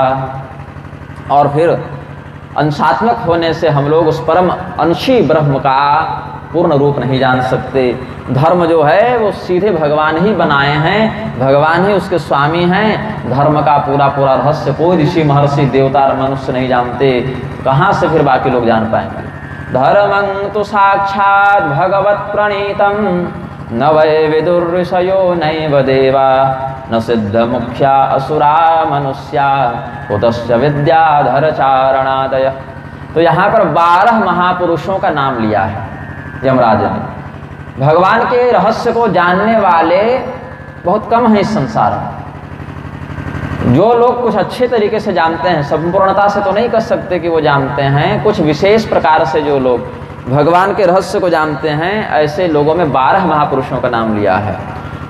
और फिर अंशात्मक होने से हम लोग उस परम अंशी ब्रह्म का पूर्ण रूप नहीं जान सकते। धर्म जो है वो सीधे भगवान ही बनाए हैं, भगवान ही उसके स्वामी हैं। धर्म का पूरा पूरा रहस्य कोई ऋषि महर्षि देवता मनुष्य नहीं जानते, कहाँ से फिर बाकी लोग जान पाएंगे। धर्मं तु साक्षात् भगवत् प्रणीतम न वै विदुर्ऋषयो नैव देवा न सिद्ध मुख्या असुरा मनुष्या कुतश्च विद्याधर चारणादय। तो यहाँ पर 12 महापुरुषों का नाम लिया है यमराज ने। भगवान के रहस्य को जानने वाले बहुत कम हैं इस संसार में। जो लोग कुछ अच्छे तरीके से जानते हैं, संपूर्णता से तो नहीं कर सकते कि वो जानते हैं, कुछ विशेष प्रकार से जो लोग भगवान के रहस्य को जानते हैं, ऐसे लोगों में 12 महापुरुषों का नाम लिया है।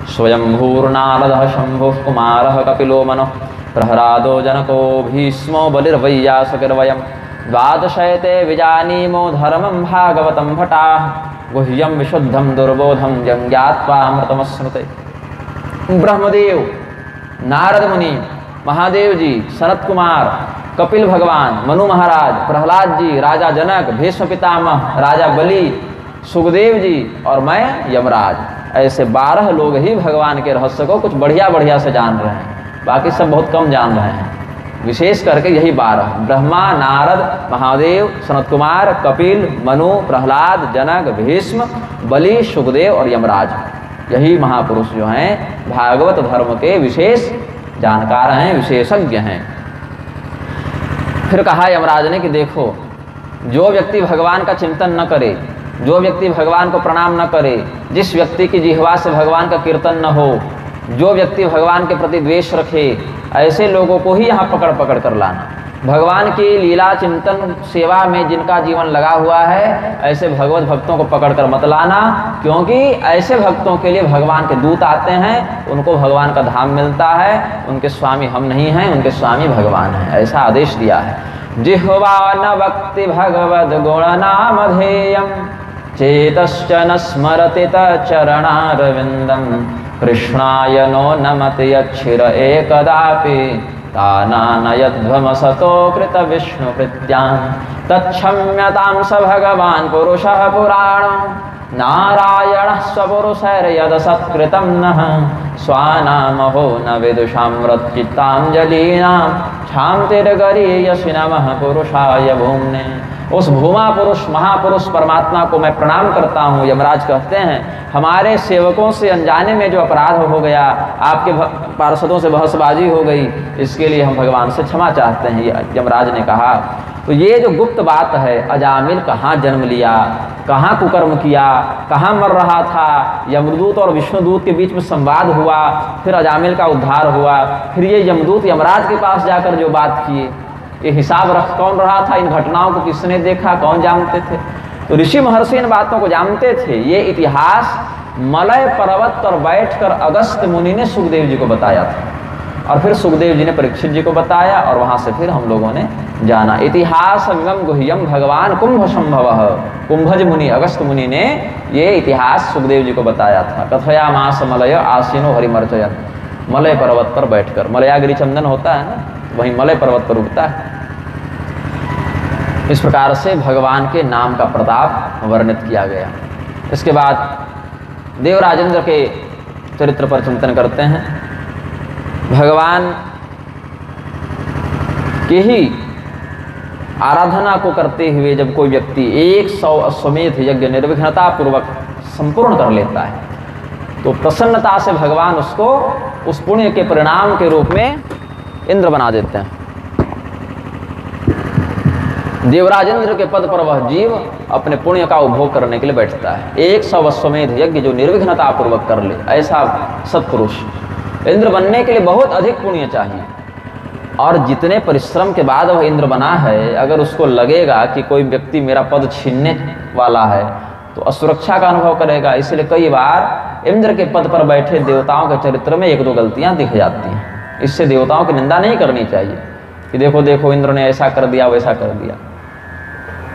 स्वयंभूर्नारदः शंभुः कुमारः कपिलो मनः प्रहरादो जनको भीष्मो बलिर्वैयासुकिर्वयम् द्वादशैते विजानीमो धर्मं भागवतं भटाः गुह्यं विशुद्धं दुर्बोधं यं ज्ञात्वा अमृतमश्नुते। ब्रह्मदेव, नारद मुनि, महादेव जी, सनत कुमार, कपिल भगवान, मनु महाराज, प्रहलाद जी, राजा जनक, भीष्म पितामह, राजा बलि, सुखदेव जी और मैं यमराज, ऐसे 12 लोग ही भगवान के रहस्य को कुछ बढ़िया बढ़िया से जान रहे हैं, बाकी सब बहुत कम जान रहे हैं। विशेष करके यही 12 ब्रह्मा, नारद, महादेव, सनत कुमार, कपिल, मनु, प्रहलाद, जनक, भीष्म, बलि, सुखदेव और यमराज, यही महापुरुष जो हैं भागवत धर्म के विशेष जानकार हैं, विशेषज्ञ हैं। फिर कहा यमराज ने कि देखो, जो व्यक्ति भगवान का चिंतन न करे, जो व्यक्ति भगवान को प्रणाम न करे, जिस व्यक्ति की जिह्वा से भगवान का कीर्तन न हो, जो व्यक्ति भगवान के प्रति द्वेष रखे, ऐसे लोगों को ही यहाँ पकड़ पकड़ कर लाना। भगवान की लीला चिंतन सेवा में जिनका जीवन लगा हुआ है, ऐसे भगवत भक्तों को पकड़ कर मत लाना, क्योंकि ऐसे भक्तों के लिए भगवान के दूत आते हैं, उनको भगवान का धाम मिलता है, उनके स्वामी हम नहीं हैं, उनके स्वामी भगवान हैं, ऐसा आदेश दिया है। जिह्वा न वक्ति भगवद गुण नामधेयम चेतश्च न स्मरति तच्चरणारविंदम कृष्णाय नो नमति यच्छिर एकदापि तानानयध्वमसतो कृत विष्णु कृत्यां तच्छम्यतां स भगवान् पुरुषः पुराणो नारायणः स्वपुरुषैर्यद सत्कृतं नः स्वानामहो न विदुषां मृत्चित्ताञ्जलीनां क्षान्तिर्गरीयसि नमः पुरुषाय भूम्ने। उस भूमा पुरुष महापुरुष परमात्मा को मैं प्रणाम करता हूँ। यमराज कहते हैं, हमारे सेवकों से अनजाने में जो अपराध हो गया, आपके पार्षदों से बहसबाजी हो गई, इसके लिए हम भगवान से क्षमा चाहते हैं, यमराज ने कहा। तो ये जो गुप्त बात है, अजामिल कहाँ जन्म लिया, कहाँ कुकर्म किया, कहाँ मर रहा था, यमदूत और विष्णुदूत के बीच में संवाद हुआ, फिर अजामिल का उद्धार हुआ, फिर ये यमदूत यमराज के पास जाकर जो बात किए, ये हिसाब रख कौन रहा था, इन घटनाओं को किसने देखा, कौन जानते थे। तो ऋषि महर्षि इन बातों को जानते थे। ये इतिहास मलय पर्वत पर बैठकर अगस्त्य मुनि ने सुखदेव जी को बताया था, और फिर सुखदेव जी ने परीक्षित जी को बताया, और वहां से फिर हम लोगों ने जाना। इतिहास विमम गुह्यम भगवान कुंभ संभव, कुंभज मुनि अगस्त्य मुनि ने ये इतिहास सुखदेव जी को बताया था। कथया मास मलय आसीनो हरिमर्चयन, मलय पर्वत पर बैठकर, मलयागिरी चंदन होता है ना, वहीं मलय पर्वत पर उगता है। इस प्रकार से भगवान के नाम का प्रताप वर्णित किया गया। इसके बाद देवराजेंद्र के चरित्र पर चिंतन करते हैं। भगवान की ही आराधना को करते हुए जब कोई व्यक्ति 100 अश्वमेध यज्ञ निर्विघ्नता पूर्वक संपूर्ण कर लेता है, तो प्रसन्नता से भगवान उसको उस पुण्य के परिणाम के रूप में इंद्र बना देते हैं। देवराजेंद्र के पद पर वह जीव अपने पुण्य का उपभोग करने के लिए बैठता है। 100 अश्वमेध यज्ञ जो निर्विघ्नता पूर्वक कर ले, ऐसा सत्पुरुष इंद्र बनने के लिए बहुत अधिक पुण्य चाहिए। और जितने परिश्रम के बाद वह इंद्र बना है, अगर उसको लगेगा कि कोई व्यक्ति मेरा पद छीनने वाला है, तो असुरक्षा का अनुभव करेगा। इसलिए कई बार इंद्र के पद पर बैठे देवताओं के चरित्र में 1-2 गलतियां दिख जाती हैं। इससे देवताओं की निंदा नहीं करनी चाहिए कि देखो देखो इंद्र ने ऐसा कर दिया, वैसा कर दिया।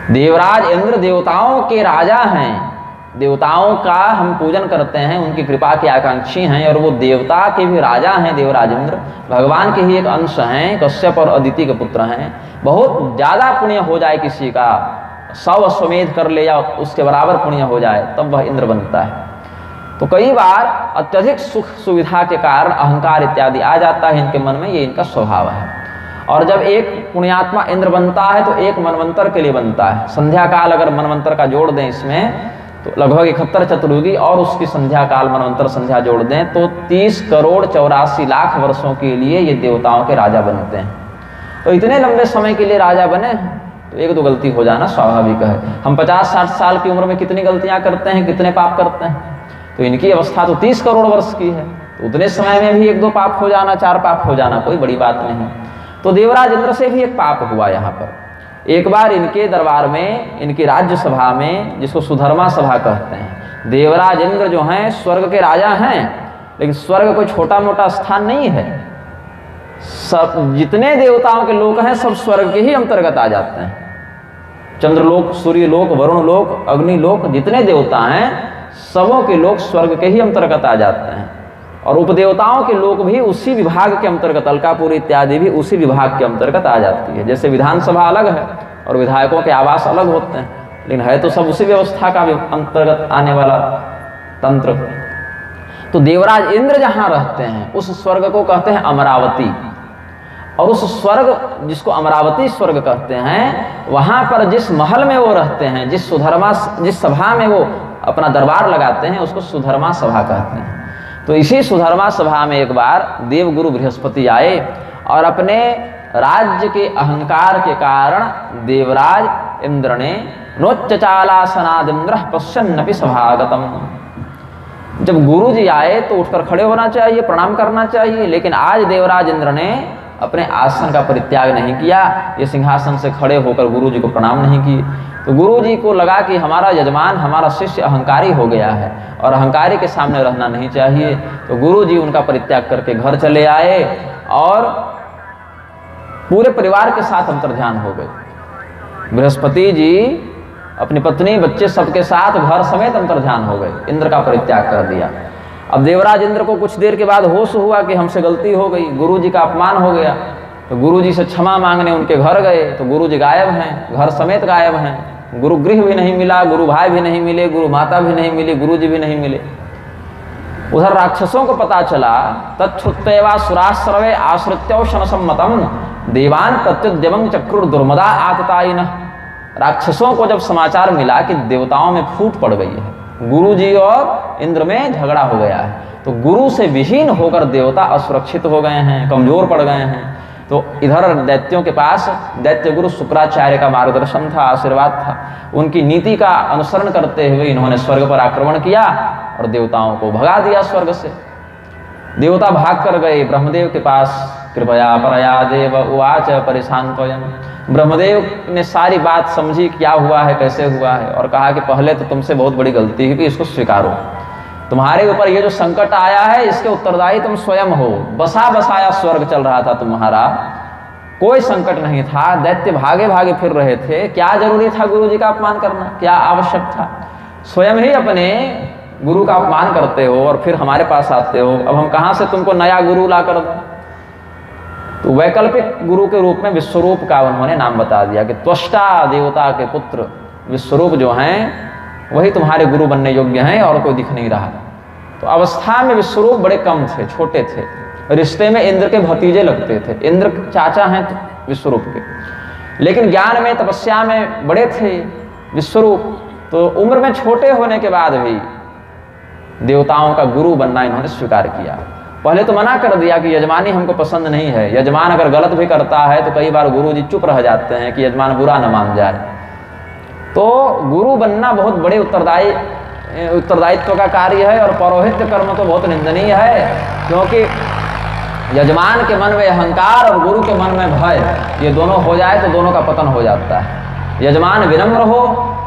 देवराज इंद्र देवताओं के राजा हैं, देवताओं का हम पूजन करते हैं, उनकी कृपा के आकांक्षी हैं, और वो देवता के भी राजा हैं। देवराज इंद्र भगवान के ही एक अंश हैं, कश्यप और अदिति के पुत्र हैं। बहुत ज़्यादा पुण्य हो जाए किसी का, 100 अश्वमेध कर ले या उसके बराबर पुण्य हो जाए, तब वह इंद्र बनता है। तो कई बार अत्यधिक सुख सुविधा के कारण अहंकार इत्यादि आ जाता है इनके मन में, ये इनका स्वभाव है। और जब एक पुण्यात्मा इंद्र बनता है तो एक मनवंतर के लिए बनता है। संध्या काल अगर मनवंतर का जोड़ दें इसमें, तो लगभग 71 चतुर्युगी और उसकी संध्या काल मनवंतर संध्या जोड़ दें तो 30 करोड़ 84 लाख वर्षों के लिए ये देवताओं के राजा बनते हैं। तो इतने लंबे समय के लिए राजा बने, तो 1-2 गलती हो जाना स्वाभाविक है। हम 50-60 साल की उम्र में कितनी गलतियां करते हैं, कितने पाप करते हैं। तो इनकी अवस्था तो 30 करोड़ वर्ष की है, तो उतने समय में भी 1-2 पाप हो जाना, 4 पाप हो जाना कोई बड़ी बात नहीं। तो देवराज इंद्र से भी एक पाप हुआ यहाँ पर। एक बार इनके दरबार में, इनकी राज्यसभा में, जिसको सुधर्मा सभा कहते हैं, देवराज इंद्र जो हैं स्वर्ग के राजा हैं, लेकिन स्वर्ग कोई छोटा मोटा स्थान नहीं है। सब जितने देवताओं के लोक हैं सब स्वर्ग के ही अंतर्गत आ जाते हैं। चंद्रलोक, सूर्यलोक, वरुण लोक, अग्निलोक, जितने देवता हैं सबों के लोक स्वर्ग के ही अंतर्गत आ जाते हैं। और उपदेवताओं के लोक भी उसी विभाग के अंतर्गत, अलकापुरी इत्यादि भी उसी विभाग के अंतर्गत आ जाती है। जैसे विधानसभा अलग है और विधायकों के आवास अलग होते हैं, लेकिन है तो सब उसी व्यवस्था का अंतर्गत आने वाला तंत्र। तो देवराज इंद्र जहां रहते हैं उस स्वर्ग को कहते हैं अमरावती, और उस स्वर्ग जिसको अमरावती स्वर्ग कहते हैं, वहां पर जिस महल में वो रहते हैं, जिस सभा में वो अपना दरबार लगाते हैं, उसको सुधर्मा सभा कहते हैं। तो इसी सुधर्मा सभा में एक बार देवगुरु बृहस्पति आए और अपने राज्य के अहंकार के कारण देवराज इंद्र ने नोच्चालासनादिंद्र पश्यन्नपि सभागतम। जब गुरु जी आए तो उठकर खड़े होना चाहिए, प्रणाम करना चाहिए, लेकिन आज देवराज इंद्र ने अपने आसन का परित्याग नहीं किया, ये सिंहासन से खड़े होकर गुरु जी को प्रणाम नहीं किए। तो गुरु जी को लगा कि हमारा यजमान, हमारा शिष्य अहंकारी हो गया है और अहंकारी के सामने रहना नहीं चाहिए। तो गुरु जी उनका परित्याग करके घर चले आए और पूरे परिवार के साथ अंतर्ध्यान हो गए। बृहस्पति जी अपनी पत्नी, बच्चे सबके साथ घर समेत अंतर्ध्यान हो गए, इंद्र का परित्याग कर दिया। अब देवराज इंद्र को कुछ देर के बाद होश हुआ कि हमसे गलती हो गई, गुरु जी का अपमान हो गया। तो गुरु जी से क्षमा मांगने उनके घर गए तो गुरु जी गायब हैं, घर समेत गायब हैं। गुरु गृह भी नहीं मिला, गुरु भाई भी नहीं मिले, गुरु माता भी नहीं मिली, गुरु जी भी नहीं मिले। उधर राक्षसों को पता चला, तच्छ्रुत्वा सुराश्रवे आश्रित्योषण सम्मतम देवान प्रत्युद्यमं चक्रुर दुर्मदा आततायिनः। राक्षसों को जब समाचार मिला कि देवताओं में फूट पड़ गई है, गुरु जी और इंद्र में झगड़ा हो गया है, तो गुरु से विहीन होकर देवता असुरक्षित हो गए हैं, कमजोर पड़ गए हैं। तो इधर दैत्यों के पास दैत्य गुरु शुक्राचार्य का मार्गदर्शन था, आशीर्वाद था। उनकी नीति का अनुसरण करते हुए इन्होंने स्वर्ग पर आक्रमण किया और देवताओं को भगा दिया स्वर्ग से। देवता भाग कर गए ब्रह्मदेव के पास। कृपया परया देव उवाच परिशांतोयम। ब्रह्मदेव ने सारी बात समझी, क्या हुआ है, कैसे हुआ है, और कहा कि पहले तो तुमसे बहुत बड़ी गलती हुई, इसको स्वीकारो। तुम्हारे ऊपर ये जो संकट आया है इसके उत्तरदायी तुम स्वयं हो। बसा बसाया स्वर्ग चल रहा था तुम्हारा, कोई संकट नहीं था, दैत्य भागे भागे फिर रहे थे, क्या जरूरी था गुरु जी का अपमान करना, क्या आवश्यक था? स्वयं ही अपने गुरु का अपमान करते हो और फिर हमारे पास आते हो। अब हम कहाँ से तुमको नया गुरु ला कर दें? तो वैकल्पिक गुरु के रूप में विश्वरूप का उन्होंने नाम बता दिया कि त्वष्टा देवता के पुत्र विश्वरूप जो हैं वही तुम्हारे गुरु बनने योग्य हैं, और कोई दिख नहीं रहा। तो अवस्था में विश्वरूप बड़े कम थे, छोटे थे, रिश्ते में इंद्र के भतीजे लगते थे, इंद्र चाचा हैं विश्वरूप के, लेकिन ज्ञान में तपस्या में बड़े थे विश्वरूप। तो उम्र में छोटे होने के बाद भी देवताओं का गुरु बनना इन्होंने स्वीकार किया। पहले तो मना कर दिया कि यजमानी हमको पसंद नहीं है, यजमान अगर गलत भी करता है तो कई बार गुरु जी चुप रह जाते हैं कि यजमान बुरा न मान जाए। तो गुरु बनना बहुत बड़े उत्तरदायित्व का कार्य है, और पौरोहित्य कर्म तो बहुत निंदनीय है, क्योंकि यजमान के मन में अहंकार और गुरु के मन में भय, ये दोनों हो जाए तो दोनों का पतन हो जाता है। यजमान विनम्र हो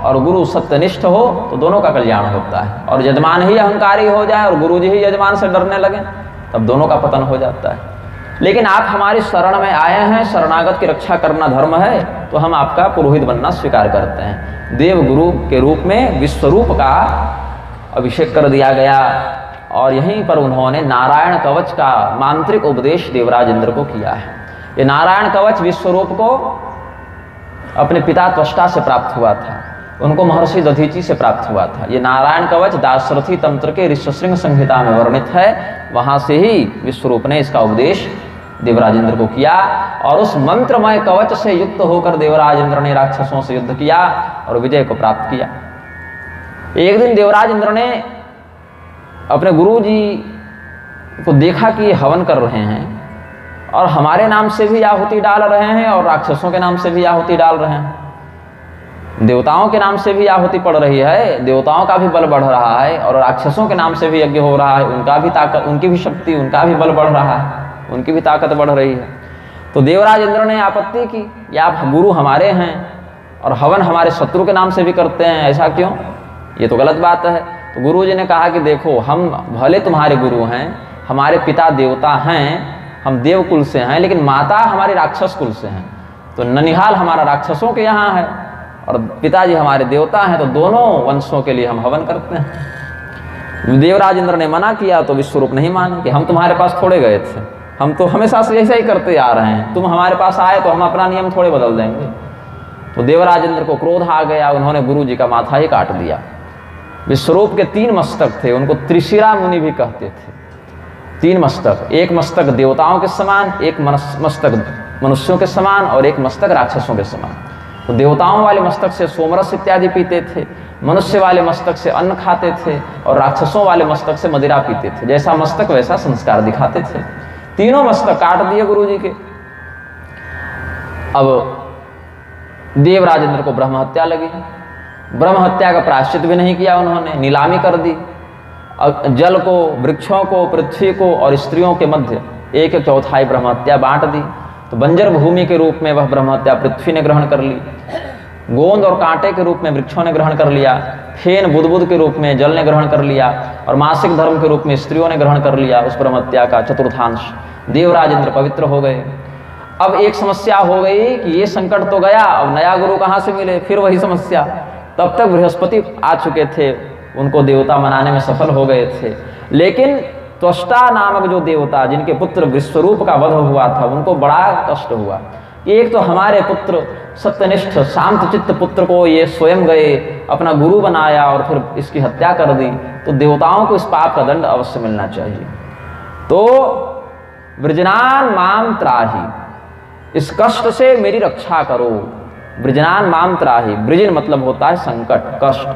और गुरु सत्यनिष्ठ हो तो दोनों का कल्याण होता है, और यजमान ही अहंकारी हो जाए और गुरु जी ही यजमान से डरने लगे तब दोनों का पतन हो जाता है। लेकिन आप हमारी शरण में आए हैं, शरणागत की रक्षा करना धर्म है, तो हम आपका पुरोहित बनना स्वीकार करते हैं। देव गुरु के रूप में विश्वरूप का अभिषेक कर दिया गया, और यहीं पर उन्होंने नारायण कवच का मांत्रिक उपदेश देवराज इंद्र को किया है। ये नारायण कवच विश्वरूप को अपने पिता त्वष्टा से प्राप्त हुआ था, उनको महर्षि दधीची से प्राप्त हुआ था। ये नारायण कवच दाशरथी तंत्र के ऋष्यशृंग संहिता में वर्णित है, वहां से ही विश्वरूप ने इसका उपदेश देवराज इंद्र को किया, और उस मंत्रमय कवच से युक्त होकर देवराज इंद्र ने राक्षसों से युद्ध किया और विजय को प्राप्त किया। एक दिन देवराज इंद्र ने अपने गुरु जी को देखा कि ये हवन कर रहे हैं और हमारे नाम से भी आहुति डाल रहे हैं और राक्षसों के नाम से भी आहुति डाल रहे हैं, देवताओं के नाम से भी आहुति पड़ रही है, देवताओं का भी बल बढ़ रहा है, और राक्षसों के नाम से भी यज्ञ हो रहा है, उनका भी ताकत, उनकी भी शक्ति, उनका भी बल बढ़ रहा है, उनकी भी ताकत बढ़ रही है। तो देवराज इंद्र ने आपत्ति की कि आप गुरु हमारे हैं और हवन हमारे शत्रु के नाम से भी करते हैं, ऐसा क्यों? ये तो गलत बात है। तो गुरु जी ने कहा कि देखो, हम भले तुम्हारे गुरु हैं, हमारे पिता देवता हैं, हम देव कुल से हैं, लेकिन माता हमारे राक्षस कुल से हैं। तो ननिहाल हमारा राक्षसों के यहाँ है और पिताजी हमारे देवता हैं, तो दोनों वंशों के लिए हम हवन करते हैं। देवराज इंद्र ने मना किया तो विश्वरूप नहीं माने कि हम तुम्हारे पास थोड़े गए थे, हम तो हमेशा से ऐसा ही करते आ रहे हैं, तुम हमारे पास आए तो हम अपना नियम थोड़े बदल देंगे। तो देवराज इंद्र को क्रोध आ गया, उन्होंने गुरु जी का माथा ही काट दिया। विश्वरूप के 3 मस्तक थे, उनको त्रिशिरा मुनि भी कहते थे। 3 मस्तक, एक मस्तक देवताओं के समान, एक मस्तक मनुष्यों के समान और एक मस्तक राक्षसों के समान। तो देवताओं वाले मस्तक से सोमरस इत्यादि पीते थे, मनुष्य वाले मस्तक से अन्न खाते थे और राक्षसों वाले मस्तक से मदिरा पीते थे। जैसा मस्तक वैसा संस्कार दिखाते थे। तीनों मस्तक काट दिए गुरु जी के। अब देवराज इंद्र को ब्रह्म हत्या लगी। ब्रह्म हत्या का प्रायश्चित भी नहीं किया उन्होंने, नीलामी कर दी। जल को, वृक्षों को, पृथ्वी को और स्त्रियों के मध्य 1/4 ब्रह्म हत्या बांट दी। तो बंजर भूमि के रूप में वह ब्रह्म हत्या पृथ्वी ने ग्रहण कर ली, गोंद और कांटे के रूप में वृक्षों ने ग्रहण कर लिया, फेन बुदबुद के रूप में जल ने ग्रहण कर लिया और मासिक धर्म के रूप में स्त्रियों ने ग्रहण कर लिया उस ब्रह्म हत्या का चतुर्थांश। देवराज इंद्र पवित्र हो गए। अब एक समस्या हो गई कि ये संकट तो गया, अब नया गुरु कहाँ से मिले, फिर वही समस्या। तब तक बृहस्पति आ चुके थे, उनको देवता बनाने में सफल हो गए थे, लेकिन त्वष्टा नामक जो देवता जिनके पुत्र विश्वरूप का वध हुआ था, उनको बड़ा कष्ट हुआ। एक तो हमारे पुत्र सत्यनिष्ठ शांत चित्त पुत्र को ये स्वयं गए अपना गुरु बनाया और फिर इसकी हत्या कर दी, तो देवताओं को इस पाप का दंड अवश्य मिलना चाहिए। तो वृजनान माम त्राहि, इस कष्ट से मेरी रक्षा करो। वृजनान माम त्राहि, वृजन मतलब होता है संकट, कष्ट,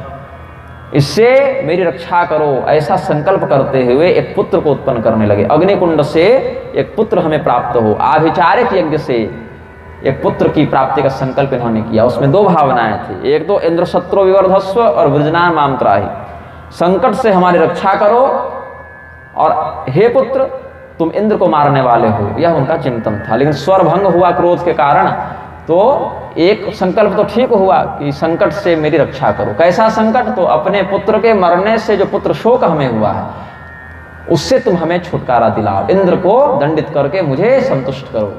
इससे मेरी रक्षा करो, ऐसा संकल्प करते हुए एक पुत्र को उत्पन्न करने लगे। अग्निकुंड से एक पुत्र हमें प्राप्त हो, आभिचारिक यज्ञ से एक पुत्र की प्राप्ति का संकल्प इन्होंने किया। उसमें 2 भावनाएं थी, एक तो इंद्र शत्रु विवर्धस्व और वृजनान माम त्राहि, संकट से हमारी रक्षा करो और हे पुत्र तुम इंद्र को मारने वाले हो, यह उनका चिंतन था। लेकिन स्वर भंग हुआ क्रोध के कारण, तो एक संकल्प तो ठीक हुआ कि संकट से मेरी रक्षा करो। कैसा संकट? तो अपने पुत्र के मरने से जो पुत्र शोक हमें हुआ है उससे तुम हमें छुटकारा दिलाओ, इंद्र को दंडित करके मुझे संतुष्ट करो।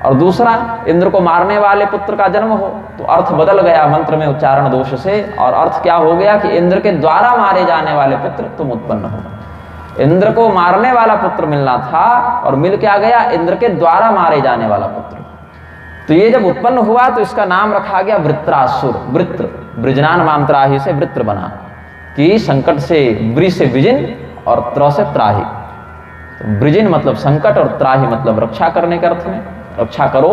और दूसरा, इंद्र को मारने वाले पुत्र का जन्म हो, तो अर्थ बदल गया मंत्र में उच्चारण दोष से, और अर्थ क्या हो गया कि इंद्र के द्वारा मारे जाने वाले पुत्र तुम उत्पन्न हो। इंद्र को मारने वाला पुत्र मिलना था और मिल क्या गया? इंद्र के द्वारा मारे जाने वाला पुत्र। तो ये जब उत्पन्न हुआ तो इसका नाम रखा गया वृत्रासुर। वृत्र, वृजनान माम त्राहि से वृत्र बना, कि संकट से, वृ से विजिन और त्र से त्राहि। तो वृजिन मतलब संकट और त्राहि मतलब रक्षा करने के अर्थ में, रक्षा करो।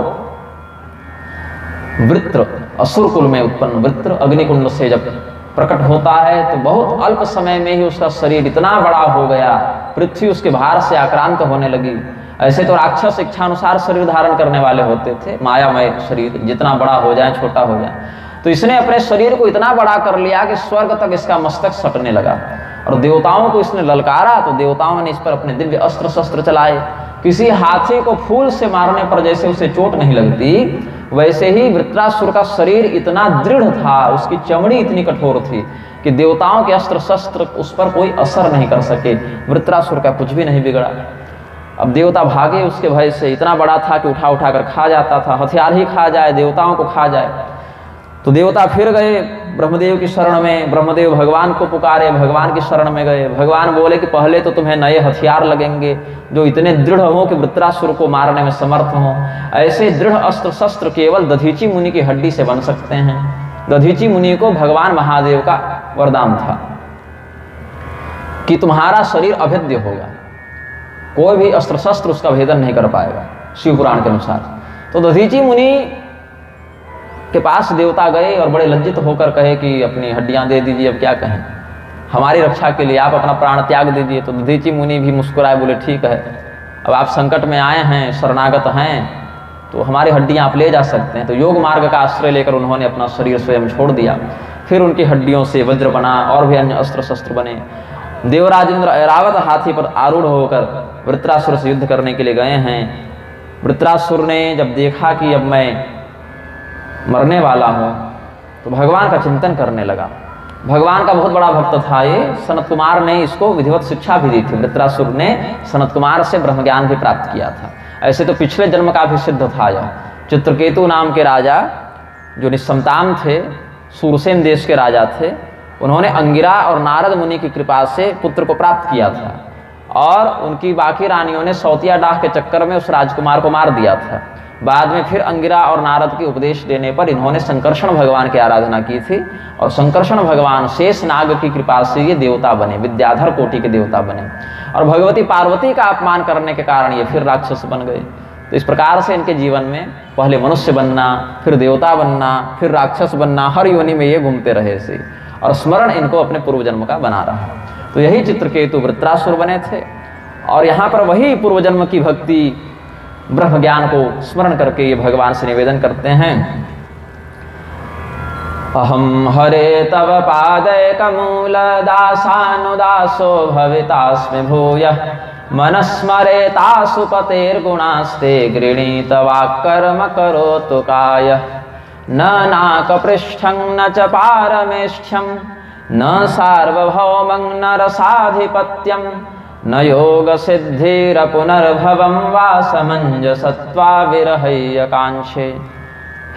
वृत्र, असुर कुल में उत्पन्न वृत्र, अग्निकुंड से जब प्रकट होता है तो बहुत अल्प समय में ही उसका शरीर इतना बड़ा हो गया, पृथ्वी उसके भार से आक्रांत होने लगी। ऐसे तो राक्षस इच्छानुसार शरीर धारण करने वाले होते थे, मायामय शरीर, जितना बड़ा हो जाए छोटा हो जाए। तो इसने अपने शरीर को इतना बड़ा कर लिया कि स्वर्ग तक इसका मस्तक सटने लगा और देवताओं को इसने ललकारा, तो देवताओं ने इस पर अपने दिव्य अस्त्र शस्त्र चलाए। किसी हाथी को फूल से मारने पर जैसे उसे चोट नहीं लगती, वैसे ही वृत्रासुर का शरीर इतना दृढ़ था, उसकी चमड़ी इतनी कठोर थी कि देवताओं के अस्त्र शस्त्र उस पर कोई असर नहीं कर सके। वृत्रासुर का कुछ भी नहीं बिगड़ा। अब देवता भागे उसके भय से, इतना बड़ा था कि उठा उठा कर खा जाता था, हथियार ही खा जाए, देवताओं को खा जाए। तो देवता फिर गए ब्रह्मदेव की शरण में, ब्रह्मदेव भगवान को पुकारे, भगवान की शरण में गए। भगवान बोले कि पहले तो तुम्हें नए हथियार लगेंगे जो इतने दृढ़ हो कि वृत्रासुर को मारने में समर्थ हो। ऐसे दृढ़ अस्त्र शस्त्र केवल दधीची मुनि की हड्डी से बन सकते हैं। दधीची मुनि को भगवान महादेव का वरदान था कि तुम्हारा शरीर अभेद्य होगा, कोई भी अस्त्र शस्त्र उसका भेदन नहीं कर पाएगा, शिव पुराण के अनुसार। तो दधीची मुनि के पास देवता गए और बड़े लज्जित होकर कहे कि अपनी हड्डियां दे दीजिए, अब क्या कहें, हमारी रक्षा के लिए आप अपना प्राण त्याग दीजिए। तो दधीची मुनि भी मुस्कुराए, बोले ठीक है, अब आप संकट में आए हैं, शरणागत हैं, तो हमारी हड्डियां आप ले जा सकते हैं। तो योग मार्ग का आश्रय लेकर उन्होंने अपना शरीर स्वयं छोड़ दिया। फिर उनकी हड्डियों से वज्र बना और भी अन्य अस्त्र शस्त्र बने। देवराज इंद्र ऐरावत हाथी पर आरूढ़ होकर वृत्रासुर से युद्ध करने के लिए गए हैं। वृत्रासुर ने जब देखा कि अब मैं मरने वाला हूँ, तो भगवान का चिंतन करने लगा। भगवान का बहुत बड़ा भक्त था ये। सनत कुमार ने इसको विधिवत शिक्षा भी दी थी। वृत्रासुर ने सनत कुमार से ब्रह्म ज्ञान भी प्राप्त किया था। ऐसे तो पिछले जन्म का भी सिद्ध था यह। चित्रकेतु नाम के राजा जो निस्संतान थे, सूरसेन देश के राजा थे, उन्होंने अंगिरा और नारद मुनि की कृपा से पुत्र को प्राप्त किया था और उनकी बाकी रानियों ने सौतिया डाह के चक्कर में उस राजकुमार को मार दिया था। बाद में फिर अंगिरा और नारद के उपदेश देने पर इन्होंने संकर्षण भगवान की आराधना की थी और संकर्षण भगवान शेष नाग की कृपा से ये देवता बने, विद्याधर कोटि के देवता बने। और भगवती पार्वती का अपमान करने के कारण ये फिर राक्षस बन गए। तो इस प्रकार से इनके जीवन में पहले मनुष्य बनना, फिर देवता बनना, फिर राक्षस बनना, हर योनि में ये घूमते रहे से, और स्मरण इनको अपने पूर्व जन्म का बना रहा। तो यही चित्रकेतु वृत्रासुर बने थे। और यहाँ पर वही पूर्व जन्म की भक्ति ब्रह्म ज्ञान को स्मरण करके ये भगवान से निवेदन करते हैं। अहम हरे तव पादैकमूल दासानुदासो भवितास्मि भूयः मनस्मरेतासु पतेर्गुणास्ते गृणीत वाक्कर्म करोतु कायः न नाकपृष्ठं न च पारमेष्ठ्यं न सार्वभौमं न रसाधिपत्यं न योग सिद्धिरपुनर्भवं वा समंजसत्वा विरहय्य कांक्षे।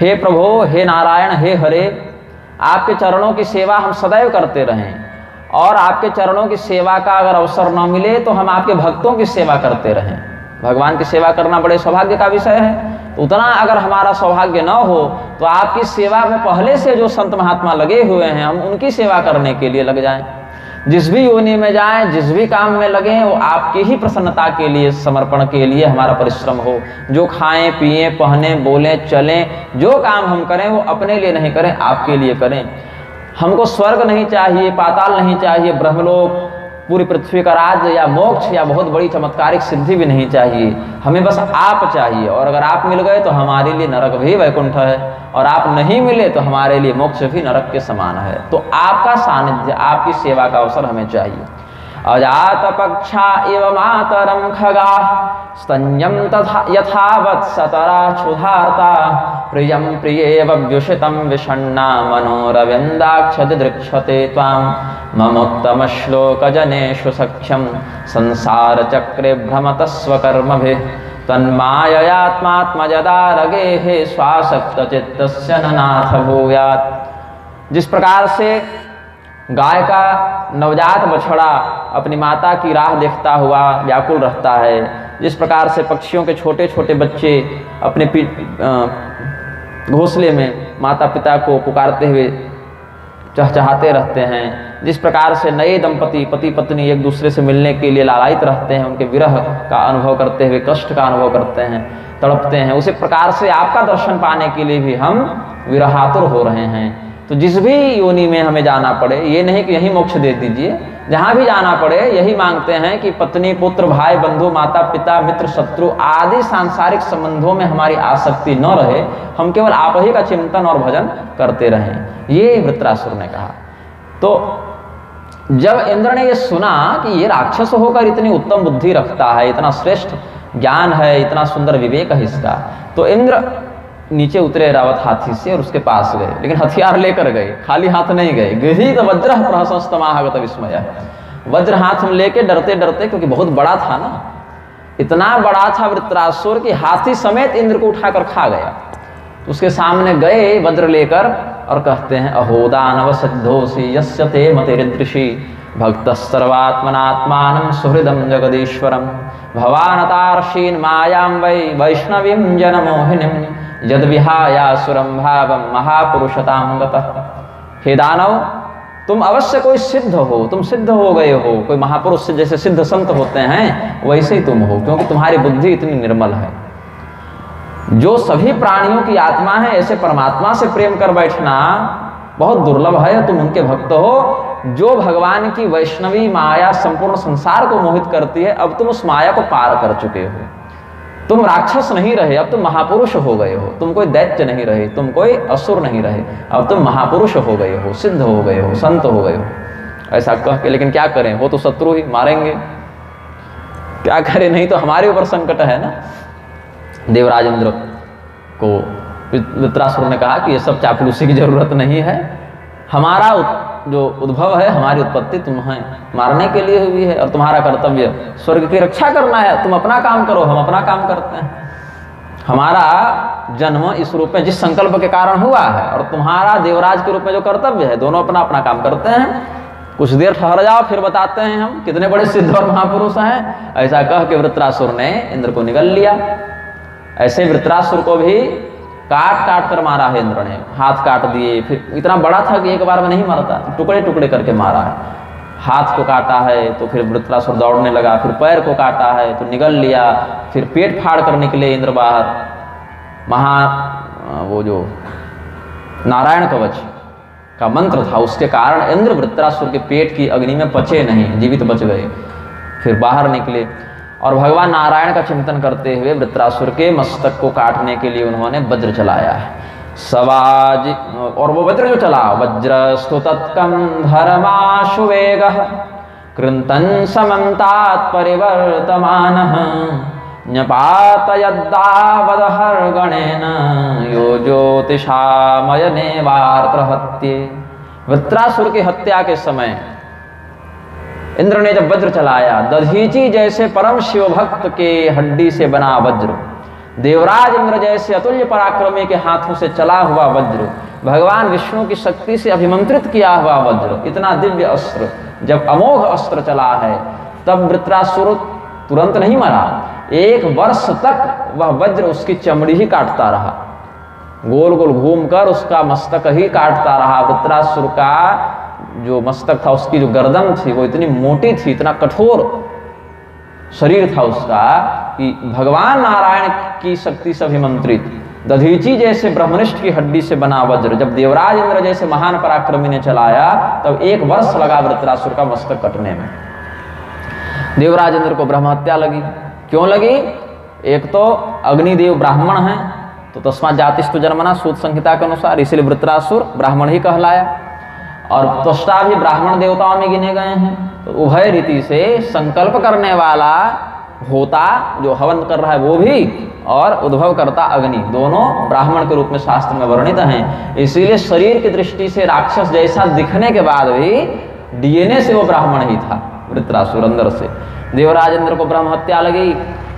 हे प्रभो, हे नारायण, हे हरे, आपके चरणों की सेवा हम सदैव करते रहें, और आपके चरणों की सेवा का अगर अवसर न मिले तो हम आपके भक्तों की सेवा करते रहें। भगवान की सेवा करना बड़े सौभाग्य का विषय है। तो उतना अगर हमारा सौभाग्य न हो तो आपकी सेवा में पहले से जो संत महात्मा लगे हुए हैं, हम उनकी सेवा करने के लिए लग जाएं। जिस भी योनि में जाएं, जिस भी काम में लगें, वो आपकी ही प्रसन्नता के लिए, समर्पण के लिए हमारा परिश्रम हो। जो खाएं, पिएं, पहने, बोलें, चलें, जो काम हम करें वो अपने लिए नहीं करें, आपके लिए करें। हमको स्वर्ग नहीं चाहिए, पाताल नहीं चाहिए, ब्रह्मलोक, पूरी पृथ्वी का राज्य या मोक्ष या बहुत बड़ी चमत्कारिक सिद्धि भी नहीं चाहिए। हमें बस आप चाहिए, और अगर आप मिल गए तो हमारे लिए नरक भी वैकुंठ है, और आप नहीं मिले तो हमारे लिए मोक्ष भी नरक के समान है। तो आपका सानिध्य, आपकी सेवा का अवसर हमें चाहिए। अजात पक्षा इव मातरम खगा स्तन्यम तथा यथावत् सतरा क्षुधार्ता प्रियम प्रियेव व्युषितं विषण्णा मनोरविन्दाक्षति दृक्षते त्वां ममोत्तम श्लोक जनेषु सख्यं संसार चक्रे भ्रमत स्वकर्मभिः तन्माययात्मात्मजदारगेः स्वासक्त चित्तस्य न नाथ भूयात्। जिस प्रकार से गाय का नवजात बछड़ा अपनी माता की राह देखता हुआ व्याकुल रहता है, जिस प्रकार से पक्षियों के छोटे छोटे बच्चे अपने घोंसले में माता पिता को पुकारते हुए चहचहाते रहते हैं, जिस प्रकार से नए दंपति पति पत्नी एक दूसरे से मिलने के लिए लालायित रहते हैं, उनके विरह का अनुभव करते हुए कष्ट का अनुभव करते हैं, तड़पते हैं, उसी प्रकार से आपका दर्शन पाने के लिए भी हम विरहातुर हो रहे हैं। तो जिस भी योनि में हमें जाना पड़े, ये नहीं कि यही मोक्ष दे दीजिए, जहाँ भी जाना पड़े यही मांगते हैं कि पत्नी, पुत्र, भाई, बंधु, माता पिता, मित्र, शत्रु आदि सांसारिक संबंधों में हमारी आसक्ति न रहे, हम केवल आप ही का चिंतन और भजन करते रहें। ये वृत्रासुर ने कहा। तो जब इंद्र ने ये सुना कि ये राक्षस होकर इतनी उत्तम बुद्धि रखता है, इतना श्रेष्ठ ज्ञान है, इतना सुंदर विवेक है इसका, तो इंद्र नीचे उतरे रावत हाथी से और उसके पास गए, लेकिन हथियार लेकर गए, खाली हाथ नहीं गए। गृहीत वज्र प्रहसंस्तमागत विस्मय, वज्र हाथ में लेके डरते डरते, क्योंकि बहुत बड़ा था ना, इतना बड़ा था वृत्रासुर कि हाथी समेत इंद्र को उठाकर खा गया। तो उसके सामने गए वज्र लेकर और कहते हैं, अहो दानव सिद्धोसी यस्य ते मतिरिदृशी भक्त सर्वात्मनात्मानं सुहृदं जगदीश्वरं भवानतार्षीन् मायां वै वैष्णवीं जनमोहिनीं यद विहायासुरं भावं महापुरुषतां गतः। हे दानव, तुम अवश्य कोई सिद्ध हो, तुम सिद्ध हो गए हो, कोई महापुरुष जैसे सिद्ध संत होते हैं वैसे ही तुम हो, क्योंकि तुम्हारी बुद्धि इतनी निर्मल है। जो सभी प्राणियों की आत्मा है, ऐसे परमात्मा से प्रेम कर बैठना बहुत दुर्लभ है। तुम उनके भक्त हो जो भगवान की वैष्णवी माया संपूर्ण संसार को मोहित करती है। अब तुम उस माया को पार कर चुके हो, तुम राक्षस नहीं रहे, अब तुम महापुरुष हो गए हो। तुम कोई दैत्य नहीं रहे, तुम कोई असुर नहीं रहे, अब तुम महापुरुष हो गए हो, सिद्ध हो गए हो, संत हो गए हो। ऐसा कह के, लेकिन क्या करें, वो तो शत्रु ही, मारेंगे, क्या करें, नहीं तो हमारे ऊपर संकट है ना। देवराज इंद्र को वृत्रासुर ने कहा कि ये सब चापलूसी की जरूरत नहीं है, हमारा जो उद्भव है, हमारी उत्पत्ति तुम्हें मारने के लिए हुई है, और तुम्हारा कर्तव्य स्वर्ग की रक्षा करना है। तुम अपना काम करो, हम अपना काम करते हैं। हमारा जन्म इस रूप में जिस संकल्प के कारण हुआ है, और तुम्हारा देवराज के रूप में जो कर्तव्य है, दोनों अपना अपना काम करते हैं। कुछ देर ठहर जाओ, फिर बताते हैं हम कितने बड़े सिद्ध और महापुरुष हैं। ऐसा कह के वृत्रासुर ने इंद्र को निगल लिया। ऐसे वृत्रासुर को भी काट काट कर मारा है इंद्र ने, हाथ काट दिए, फिर इतना बड़ा था कि एक बार में नहीं मरता, टुकड़े टुकड़े करके मारा है। हाथ को काटा है तो फिर वृत्रासुर दौड़ने लगा, फिर पैर को काटा है तो निगल लिया, फिर पेट फाड़ कर निकले इंद्र बाहर। वो जो नारायण कवच का मंत्र था उसके कारण इंद्र वृत्रासुर के पेट की अग्नि में पचे नहीं, जीवित बच गए, फिर बाहर निकले और भगवान नारायण का चिंतन करते हुए वृत्रासुर के मस्तक को काटने के लिए उन्होंने वज्र चलाया है। सवाज, और वो वज्र जो चला, वज्रस्तु तत्कं धर्माशु वेगः कृंतन समन्तात् परिवर्तमानः न्यपातयद्दावदहर्गणेन यो ज्योतिषामयनेवार्त्र हत्ये। वृत्रासुर की हत्या के समय इंद्र ने जब वज्र चलाया, दधीची जैसे परम शिव भक्त के हड्डी से बना वज्र, देवराज इंद्र जैसे अतुल्य पराक्रमी के हाथों से चला हुआ वज्र, भगवान विष्णु की शक्ति से अभिमंत्रित किया हुआ वज्र, इतना दिव्य अस्त्र, जब अमोघ अस्त्र चला है तब वृत्रासुर तुरंत नहीं मरा, 1 वर्ष तक वह वज्र उसकी चमड़ी ही काटता रहा, गोल गोल घूमकर उसका मस्तक ही काटता रहा। वृत्रासुर का जो मस्तक था, उसकी जो गर्दन थी वो इतनी मोटी थी, इतना कठोर शरीर था उसका कि भगवान नारायण की शक्ति से अभिमंत्रित दधीची जैसे ब्रह्मनिष्ठ की हड्डी से बना वज्र जब देवराज इंद्र जैसे महान पराक्रमी ने चलाया तब 1 वर्ष लगा वृत्रासुर का मस्तक कटने में। देवराज इंद्र को ब्रह्म हत्या लगी। क्यों लगी? एक तो अग्निदेव ब्राह्मण है, तो तस्मात् जातिस्तु जन्मना, सूत संहिता के अनुसार, इसलिए वृत्रासुर ब्राह्मण ही कहलाया, और त्वष्टा भी ब्राह्मण देवताओं में गिने गए हैं। तो उभय रीति से संकल्प करने वाला होता जो हवन कर रहा है वो भी, और उद्भव करता अग्नि, दोनों ब्राह्मण के रूप में शास्त्र में वर्णित हैं। इसीलिए शरीर की दृष्टि से राक्षस जैसा दिखने के बाद भी डीएनए से वो ब्राह्मण ही था वृत्रासुर अंदर से। देवराज इंद्र को ब्रह्म हत्या लगी।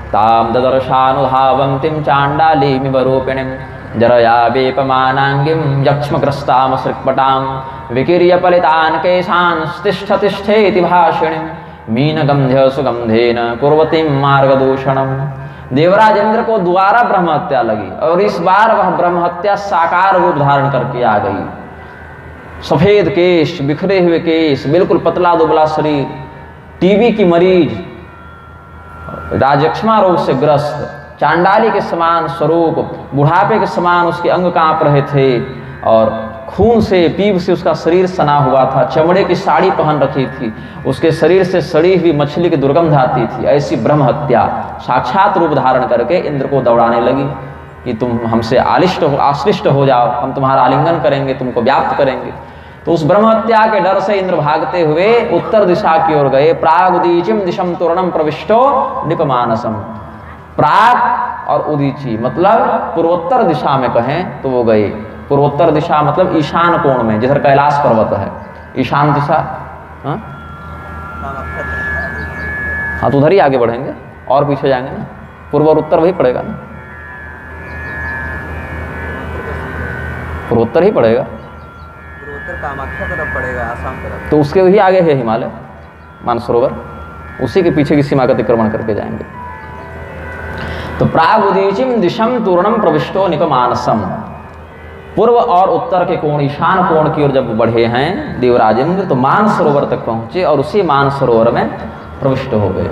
ताम ददर्शानुधावंतिम चांडालीमिव रूपिणीम जरया वेपमानांगिम यक्ष्मग्रस्ताम सृक्पटाम विकीर्य पलितान केशान तिष्ठ तिष्ठेति भाषिणीम मीनगंध्य सुगंधेन कुर्वतीम मार्गदूषणम। देवराज इंद्र को दोबारा ब्रह्म हत्या लगी, और इस बार वह ब्रह्म हत्या साकार रूप धारण करके आ गई। सफेद केश, बिखरे हुए केश, बिल्कुल पतला दुबला शरीर, टीबी की मरीज, राजयक्ष्मा रोग से ग्रस्त, चांडाली के समान स्वरूप, बुढ़ापे के समान उसके अंग कांप रहे थे, और खून से, पीप से उसका शरीर सना हुआ था, चमड़े की साड़ी पहन रखी थी, उसके शरीर से सड़ी हुई मछली की दुर्गंध आती थी। ऐसी ब्रह्म हत्या साक्षात रूप धारण करके इंद्र को दौड़ाने लगी कि तुम हमसे आश्लिष्ट हो जाओ, हम तुम्हारा आलिंगन करेंगे, तुमको व्याप्त करेंगे। तो उस ब्रह्म हत्या के डर से इंद्र भागते हुए उत्तर दिशा की ओर गए। प्रागुदीचिम दिशम तोरणम प्रविष्टो निपमानसम। प्राग और उदीची मतलब पूर्वोत्तर दिशा में कहें तो वो गए। पूर्वोत्तर दिशा मतलब ईशान कोण में, जिधर कैलाश पर्वत है, ईशान दिशा। हाँ तो उधर ही आगे बढ़ेंगे और पीछे जाएंगे ना, पूर्व और उत्तर वही पड़ेगा ना, पूर्वोत्तर ही पड़ेगा, पूर्वोत्तर कामाख्या तरफ पड़ेगा, आसाम तरफ। तो उसके ही आगे है हिमालय मानसरोवर, उसी के पीछे की सीमा का अतिक्रमण करके जाएंगे। तो प्राग उदीचिम दिशम तूर्णम प्रविष्टो निपमानसम। पूर्व और उत्तर के कोण, ईशान कोण की ओर जब बढ़े हैं देवराज इंद्र तो मानसरोवर तक पहुंचे और उसी मानसरोवर में प्रविष्ट हो गए।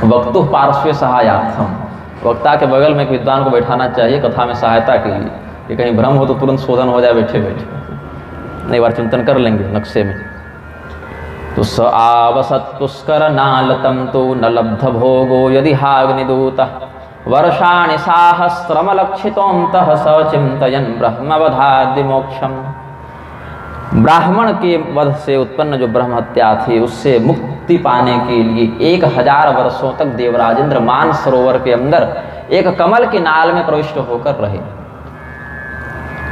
वक्तु पार्श्व सहायार्थम, वक्ता के बगल में एक विद्वान को बैठाना चाहिए कथा में सहायता के लिए, कि कहीं भ्रम हो तो तुरंत शोधन हो जाए बैठे बैठे। एक बार चिंतन कर लेंगे नक्शे में। तो स आवसत पुष्कर नालतम तो न लब्ध भोगो यदि हाग्निदूत वर्षाणि साहस्रमलक्षितोऽन्तः स चिन्तयन् ब्रह्मवधाद्य मोक्षम। ब्राह्मण के वध से उत्पन्न जो ब्रह्म हत्या थी उससे मुक्ति पाने के लिए 1000 वर्षों तक देवराज इंद्र मानसरोवर के अंदर एक कमल की नाल में प्रविष्ट होकर रहे।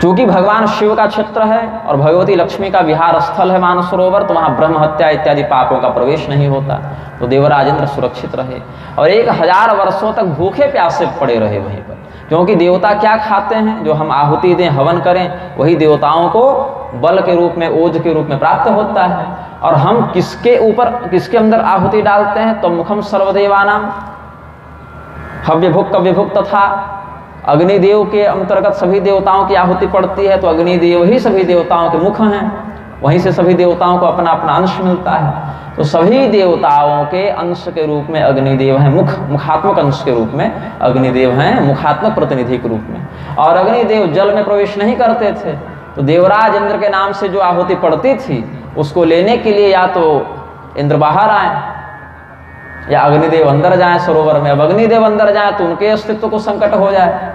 चूंकि भगवान शिव का क्षेत्र है और भगवती लक्ष्मी का विहार स्थल है मानसरोवर, तो वहाँ ब्रह्म हत्या इत्यादि पापों का प्रवेश नहीं होता, तो देवराज इंद्र सुरक्षित रहे और 1000 वर्षों तक भूखे प्यासे पड़े रहे वहीं पर। क्योंकि देवता क्या खाते हैं, जो हम आहुति दें, हवन करें, वही देवताओं को बल के रूप में, ओज के रूप में प्राप्त होता है। और हम किसके ऊपर, किसके अंदर आहुति डालते हैं? तो मुखम सर्वदेवानाम, हव्यभुक कव्यभुक तथा अग्निदेव के अंतर्गत सभी देवताओं की आहुति पड़ती है, तो अग्निदेव ही सभी देवताओं के मुख हैं, वहीं से सभी देवताओं को अपना अपना अंश मिलता है। तो सभी देवताओं के अंश के रूप में अग्निदेव हैं, मुखात्मक अंश के रूप में अग्निदेव हैं, मुखात्मक प्रतिनिधि के रूप में। और अग्निदेव जल में प्रवेश नहीं करते थे, तो देवराज इंद्र के नाम से जो आहुति पड़ती थी उसको लेने के लिए या तो इंद्र बाहर आए या अग्निदेव अंदर जाएं सरोवर में। अब अग्निदेव अंदर जाएं तो उनके अस्तित्व को संकट हो जाए,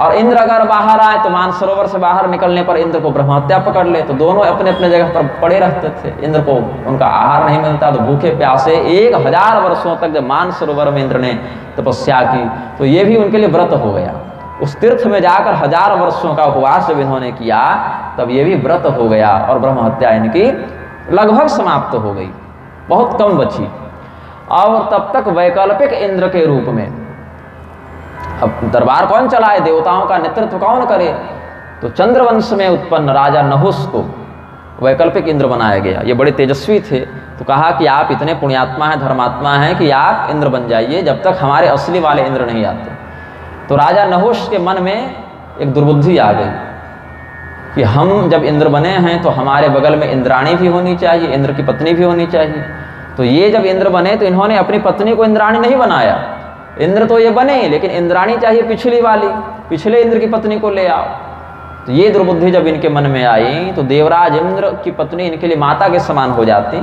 और इंद्र अगर बाहर आए तो मान सरोवर से बाहर निकलने पर इंद्र को ब्रह्महत्या पकड़ ले। तो दोनों अपने अपने जगह पर पड़े रहते थे। इंद्र को उनका आहार नहीं मिलता, तो भूखे प्यासे 1000 वर्षों तक जब मान सरोवर में इंद्र ने तपस्या की, तो ये भी उनके लिए व्रत हो गया। उस तीर्थ में जाकर 1000 वर्षों का उपवास जब इन्होंने किया, तब ये भी व्रत हो गया और ब्रह्महत्या इनकी लगभग समाप्त हो गई, बहुत कम बची। और तब तक वैकल्पिक इंद्र के रूप में अब दरबार कौन चलाए, देवताओं का नेतृत्व कौन करे, तो चंद्रवंश में उत्पन्न राजा नहुस को वैकल्पिक इंद्र बनाया गया। ये बड़े तेजस्वी थे, तो कहा कि आप इतने पुण्यात्मा हैं, धर्मात्मा हैं कि आप इंद्र बन जाइए जब तक हमारे असली वाले इंद्र नहीं आते। तो राजा नहुस के मन में एक दुर्बुद्धि आ गई कि हम जब इंद्र बने हैं तो हमारे बगल में इंद्राणी भी होनी चाहिए, इंद्र की पत्नी भी होनी चाहिए। तो ये जब इंद्र बने तो इन्होंने अपनी पत्नी को इंद्राणी नहीं बनाया, इंद्र तो ये बने लेकिन इंद्राणी चाहिए पिछली वाली, पिछले इंद्र की पत्नी को ले आओ। तो ये दुर्बुद्धि जब इनके मन में आई तो देवराज इंद्र की पत्नी इनके लिए माता के समान हो जाती,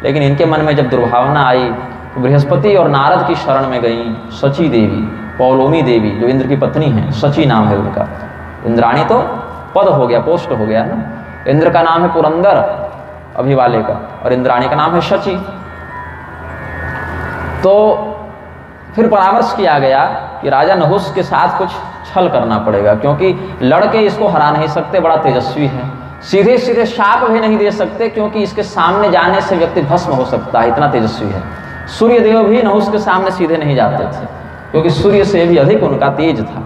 लेकिन इनके मन में जब दुर्भावना आई तो बृहस्पति और नारद की शरण में गई सची देवी, पौलोमी देवी, जो इंद्र की पत्नी है, सची नाम है उनका। इंद्राणी तो पद हो गया, पोस्ट हो गया ना। इंद्र का नाम है पुरंदर अभी वाले का, और इंद्राणी का नाम है शची। तो फिर परामर्श किया गया कि राजा नहुस के साथ कुछ छल करना पड़ेगा, क्योंकि लड़के इसको हरा नहीं सकते, बड़ा तेजस्वी है। सीधे सीधे शाप भी नहीं दे सकते, क्योंकि इसके सामने जाने से व्यक्ति भस्म हो सकता है, इतना तेजस्वी है। सूर्यदेव भी नहुस के सामने सीधे नहीं जाते थे, क्योंकि सूर्य से भी अधिक उनका तेज था।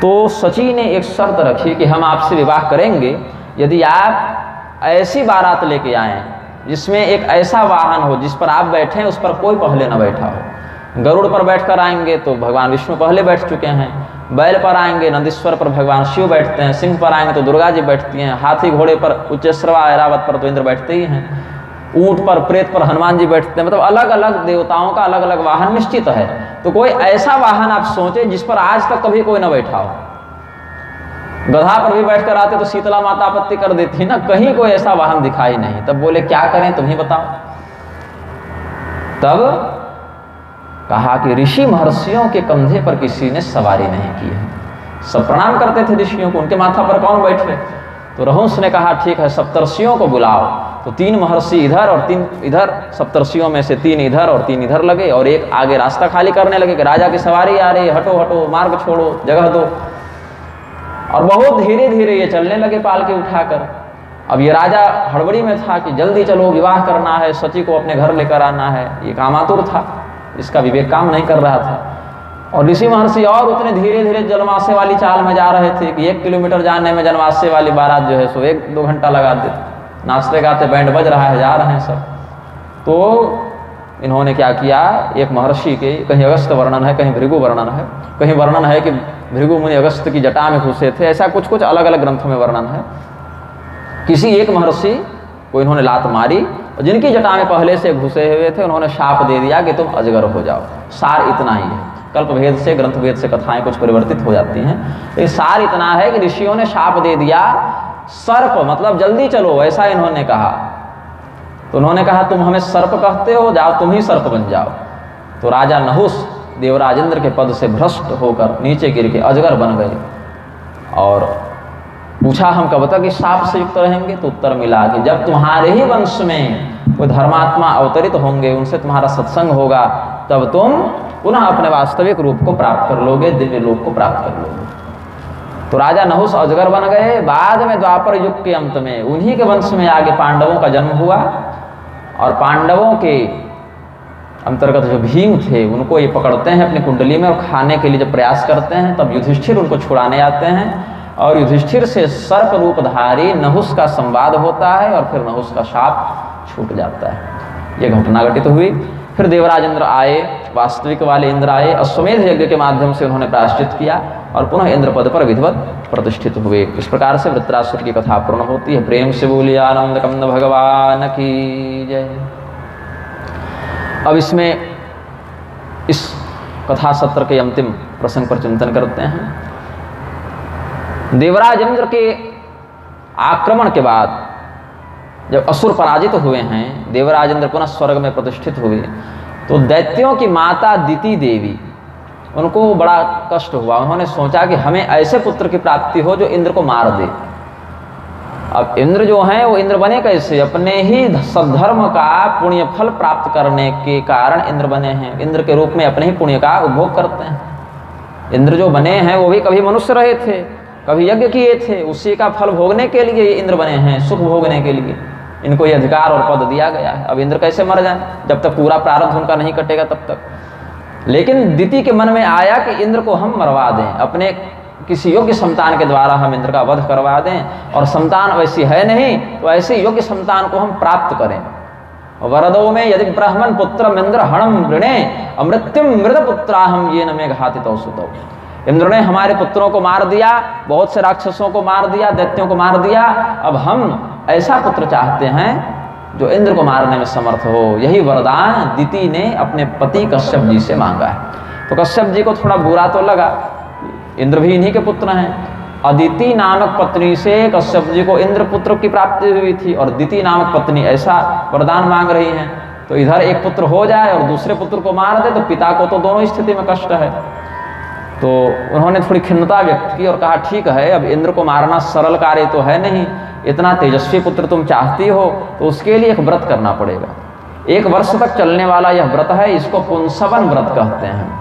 तो सची ने एक शर्त रखी कि हम आपसे विवाह करेंगे यदि आप ऐसी बारात लेके आएँ जिसमें एक ऐसा वाहन हो जिस पर आप बैठें उस पर कोई पहले न बैठा हो। गरुड़ पर बैठकर आएंगे तो भगवान विष्णु पहले बैठ चुके हैं, बैल पर आएंगे नंदीश्वर पर भगवान शिव बैठते हैं, सिंह पर आएंगे तो दुर्गा जी बैठती हैं, हाथी घोड़े पर उच्चैश्रवा ऐरावत पर तो इंद्र बैठते ही हैं, ऊंट पर प्रेत पर हनुमान जी बैठते हैं। मतलब अलग अलग देवताओं का अलग अलग वाहन निश्चित है। तो कोई ऐसा वाहन आप सोचें जिस पर आज तक कभी कोई न बैठा हो। गधा पर भी बैठकर आते तो शीतला माता आपत्ति कर देती ना, कहीं कोई ऐसा वाहन दिखाई नहीं। तब बोले क्या करें तुम ही बताओ। तब कहा कि ऋषि महर्षियों के कंधे पर किसी ने सवारी नहीं की है। सब प्रणाम करते थे ऋषियों को, उनके माथा पर कौन बैठे। तो रहंस ने कहा ठीक है सप्तर्षियों को बुलाओ। तो 3 महर्षि इधर और 3 इधर, सप्तर्षियों में से 3 इधर और 3 इधर लगे, और एक आगे रास्ता खाली करने लगे कि राजा की सवारी आ रही है, हटो हटो, मार्ग छोड़ो, जगह दो। और बहुत धीरे धीरे ये चलने लगे पालकी उठाकर। अब ये राजा हड़बड़ी में था कि जल्दी चलो, विवाह करना है, सची को अपने घर लेकर आना है। ये कामातुर था, इसका विवेक काम नहीं कर रहा था। और ऋषि महर्षि और उतने धीरे धीरे जनवासे वाली चाल में जा रहे थे कि 1 किलोमीटर जाने में जनवासे वाली बारात जो है सो 1-2 घंटा लगा देते। नाचते गाते बैंड बज रहा है, जा रहे हैं सब। तो इन्होंने क्या किया, एक महर्षि के, कहीं अगस्त वर्णन है, कहीं भृगु वर्णन है, कहीं वर्णन है कि भृगु मुनि अगस्त की जटा में घुसे थे, ऐसा कुछ कुछ अलग अलग ग्रंथों में वर्णन है। किसी एक महर्षि को इन्होंने लात मारी, और जिनकी जटा में पहले से घुसे हुए थे उन्होंने शाप दे दिया कि तुम अजगर हो जाओ। सार इतना ही है। कल्प भेद से, ग्रंथ भेद से कथाएं कुछ परिवर्तित हो जाती हैं, लेकिन सार इतना है कि ऋषियों ने शाप दे दिया, सर्प मतलब जल्दी चलो, ऐसा इन्होंने कहा। तो उन्होंने कहा तुम हमें सर्प कहते हो, जाओ तुम ही सर्प बन जाओ। तो राजा नहुस देवराज इंद्र के पद से भ्रष्ट होकर नीचे गिर के अजगर बन गए। और पूछा हम कब तक इस शाप से युक्त रहेंगे। तो उत्तर मिला कि जब तुम्हारे ही वंश में कोई धर्मात्मा अवतरित होंगे, उनसे तुम्हारा सत्संग होगा, तब तुम पुनः अपने वास्तविक रूप को प्राप्त कर लोगे, दिव्य लोक को प्राप्त कर लोगे। तो राजा नहुस अजगर बन गए। बाद में द्वापर युग के अंत में उन्हीं के वंश में आगे पांडवों का जन्म हुआ, और पांडवों के अंतर्गत जो भीम थे उनको ये पकड़ते हैं अपनी कुंडली में, और खाने के लिए जब प्रयास करते हैं तब युधिष्ठिर उनको छुड़ाने आते हैं, और युधिष्ठिर से सर्प रूपधारी नहुस का संवाद होता है, और फिर नहुस का शाप छूट जाता है। ये घटना घटित हुई। फिर देवराज इंद्र आए, वास्तविक वाले इंद्र आए, अश्वमेध यज्ञ के माध्यम से उन्होंने प्रायश्चित किया और पुनः इंद्र पद पर विधिवत प्रतिष्ठित हुए। इस प्रकार से वृत्रासुर की कथा पूर्ण होती है। प्रेम से बोलिए आनंद कंद भगवान की जय। अब इसमें इस कथा सत्र के अंतिम प्रसंग पर चिंतन करते हैं। देवराज इंद्र के आक्रमण के बाद जब असुर पराजित हुए हैं, देवराज इंद्र पुनः स्वर्ग में प्रतिष्ठित हुए, तो दैत्यों की माता दिति देवी, उनको बड़ा कष्ट हुआ। उन्होंने सोचा कि हमें ऐसे पुत्र की प्राप्ति हो जो इंद्र को मार दे। अब इंद्र जो हैं वो इंद्र बने कैसे? अपने ही सद्धर्म का पुण्य फल प्राप्त करने के कारण इंद्र बने हैं। इंद्र के रूप में अपने ही पुण्य का उपभोग करते हैं। इंद्र जो बने हैं वो भी कभी मनुष्य रहे थे, कभी यज्ञ किए थे, उसी का फल भोगने के लिए ये इंद्र बने हैं, सुख भोगने के लिए इनको ये अधिकार और पद दिया गया है। अब इंद्र कैसे मर जाए? जब तक पूरा प्रारब्ध उनका नहीं कटेगा तब तक। लेकिन दिति के मन में आया कि इंद्र को हम मरवा दें, अपने किसी योग्य संतान के द्वारा हम इंद्र का वध करवा दें, और संतान वैसी है नहीं तो ऐसी योग्य संतान को हम प्राप्त करें। वरदो में यदि ब्राह्मण पुत्र इंद्र हणम वृणे अमृत्युम मृद पुत्रा हम ये नमे घातितो सुतो। इंद्र ने हमारे पुत्रों को मार दिया, बहुत से राक्षसों को मार दिया, दैत्यों को मार दिया। अब हम ऐसा पुत्र चाहते हैं जो इंद्र को मारने में समर्थ हो। यही वरदान दिति ने अपने पति कश्यप जी से मांगा है। तो कश्यप जी को थोड़ा बुरा तो लगा, इंद्र भी इन्हीं के पुत्र हैं। अदिति नामक पत्नी से कश्यप जी को इंद्र पुत्र की प्राप्ति हुई थी, और दिति नामक पत्नी ऐसा वरदान मांग रही हैं, तो इधर एक पुत्र हो जाए और दूसरे पुत्र को मार दे तो पिता को तो दोनों स्थिति में कष्ट है। तो उन्होंने थोड़ी खिन्नता व्यक्त की और कहा ठीक है, अब इंद्र को मारना सरल कार्य तो है नहीं, इतना तेजस्वी पुत्र तुम चाहती हो तो उसके लिए एक व्रत करना पड़ेगा। 1 वर्ष तक चलने वाला यह व्रत है, इसको पुंसवन व्रत कहते हैं।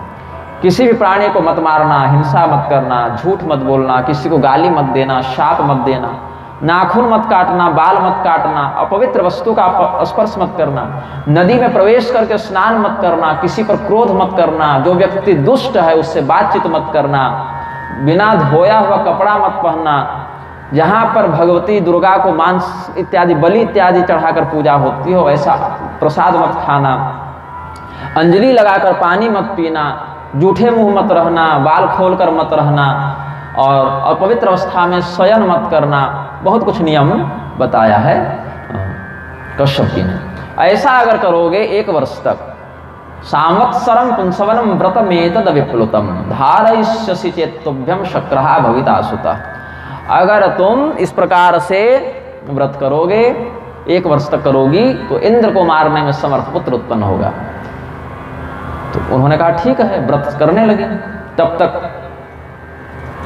किसी भी प्राणी को मत मारना, हिंसा मत करना, झूठ मत बोलना, किसी को गाली मत देना, शाप मत देना, नाखून मत काटना, बाल मत काटना, अपवित्र वस्तु का स्पर्श मत करना, नदी में प्रवेश करके स्नान मत करना, किसी पर क्रोध मत करना, जो व्यक्ति दुष्ट है उससे बातचीत मत करना, बिना धोया हुआ कपड़ा मत पहनना, जहाँ पर भगवती दुर्गा को मांस इत्यादि बलि इत्यादि चढ़ाकर पूजा होती हो ऐसा प्रसाद मत खाना, अंजलि लगाकर पानी मत पीना, जूठे मुंह मत रहना, बाल खोलकर मत रहना, और अपवित्र अवस्था में शयन मत करना। बहुत कुछ नियम बताया है कश्यप जी ने। ऐसा अगर करोगे 1 वर्ष तक, सांवत्सरम पुंसवनम व्रतमेतद विप्लुतम धारयिष्यसि चेत्तुभ्यम शक्रहा भविता सुतः। अगर तुम इस प्रकार से व्रत करोगे, 1 वर्ष तक करोगी, तो इंद्र को मारने में समर्थ पुत्र उत्पन्न होगा। तो उन्होंने कहा ठीक है, व्रत करने लगे। तब तक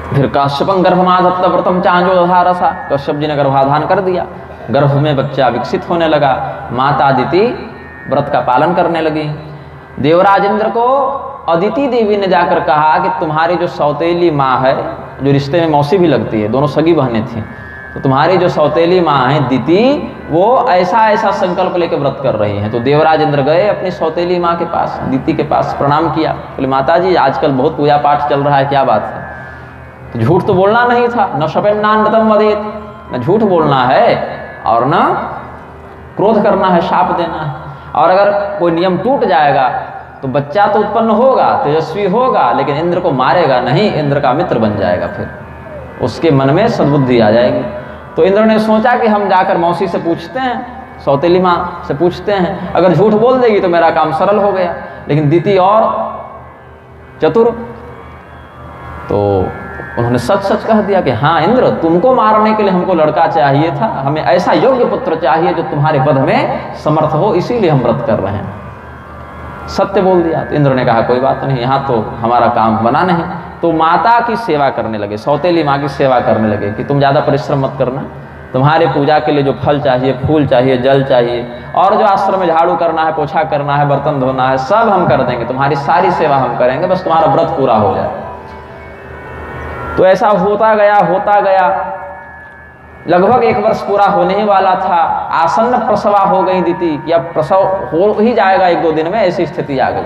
फिर कश्यपं गर्भमाधत्त व्रतम चांजो दधारसा, कश्यप जी ने गर्भाधान कर दिया, गर्भ में बच्चा विकसित होने लगा। माता अदिति व्रत का पालन करने लगी। देवराज इंद्र को अदिति देवी ने जाकर कहा कि तुम्हारी जो सौतेली माँ है, जो रिश्ते में मौसी भी लगती है, दोनों सगी बहनें थीं, तो तुम्हारी जो सौतेली माँ है दिति, वो ऐसा ऐसा संकल्प लेकर व्रत कर रही हैं। तो देवराज इंद्र गए अपनी सौतेली माँ के पास, दिति के पास, प्रणाम किया, बोले माता जी आजकल बहुत पूजा पाठ चल रहा है, क्या बात है? तो झूठ तो बोलना नहीं था, न शपेन्नानृतम वदेत, न झूठ बोलना है और न क्रोध करना है, शाप देना है। और अगर कोई नियम टूट जाएगा तो बच्चा तो उत्पन्न होगा, तेजस्वी होगा, लेकिन इंद्र को मारेगा नहीं, इंद्र का मित्र बन जाएगा, फिर उसके मन में सद्बुद्धि आ जाएगी। तो इंद्र ने सोचा कि हम जाकर मौसी से पूछते हैं, सौतेली माँ से पूछते हैं, अगर झूठ बोल देगी तो मेरा काम सरल हो गया। लेकिन दिति और चतुर, तो उन्होंने सच सच कह दिया कि हाँ इंद्र, तुमको मारने के लिए हमको लड़का चाहिए था, हमें ऐसा योग्य पुत्र चाहिए जो तुम्हारे वध में समर्थ हो, इसीलिए हम व्रत कर रहे हैं। सत्य बोल दिया। तो इंद्र ने कहा कोई बात नहीं, यहाँ तो हमारा काम बना नहीं। तो माता की सेवा करने लगे, सौतेली माँ की सेवा करने लगे कि तुम ज़्यादा परिश्रम मत करना, तुम्हारे पूजा के लिए जो फल चाहिए, फूल चाहिए, जल चाहिए, और जो आश्रम में झाड़ू करना है, पोछा करना है, बर्तन धोना है, सब हम कर देंगे, तुम्हारी सारी सेवा हम करेंगे, बस तुम्हारा व्रत पूरा हो जाए। तो ऐसा होता गया, लगभग 1 वर्ष पूरा होने ही वाला था। आसन्न प्रसवा हो गई दिति कि अब प्रसव हो ही जाएगा 1-2 दिन में, ऐसी स्थिति आ गई।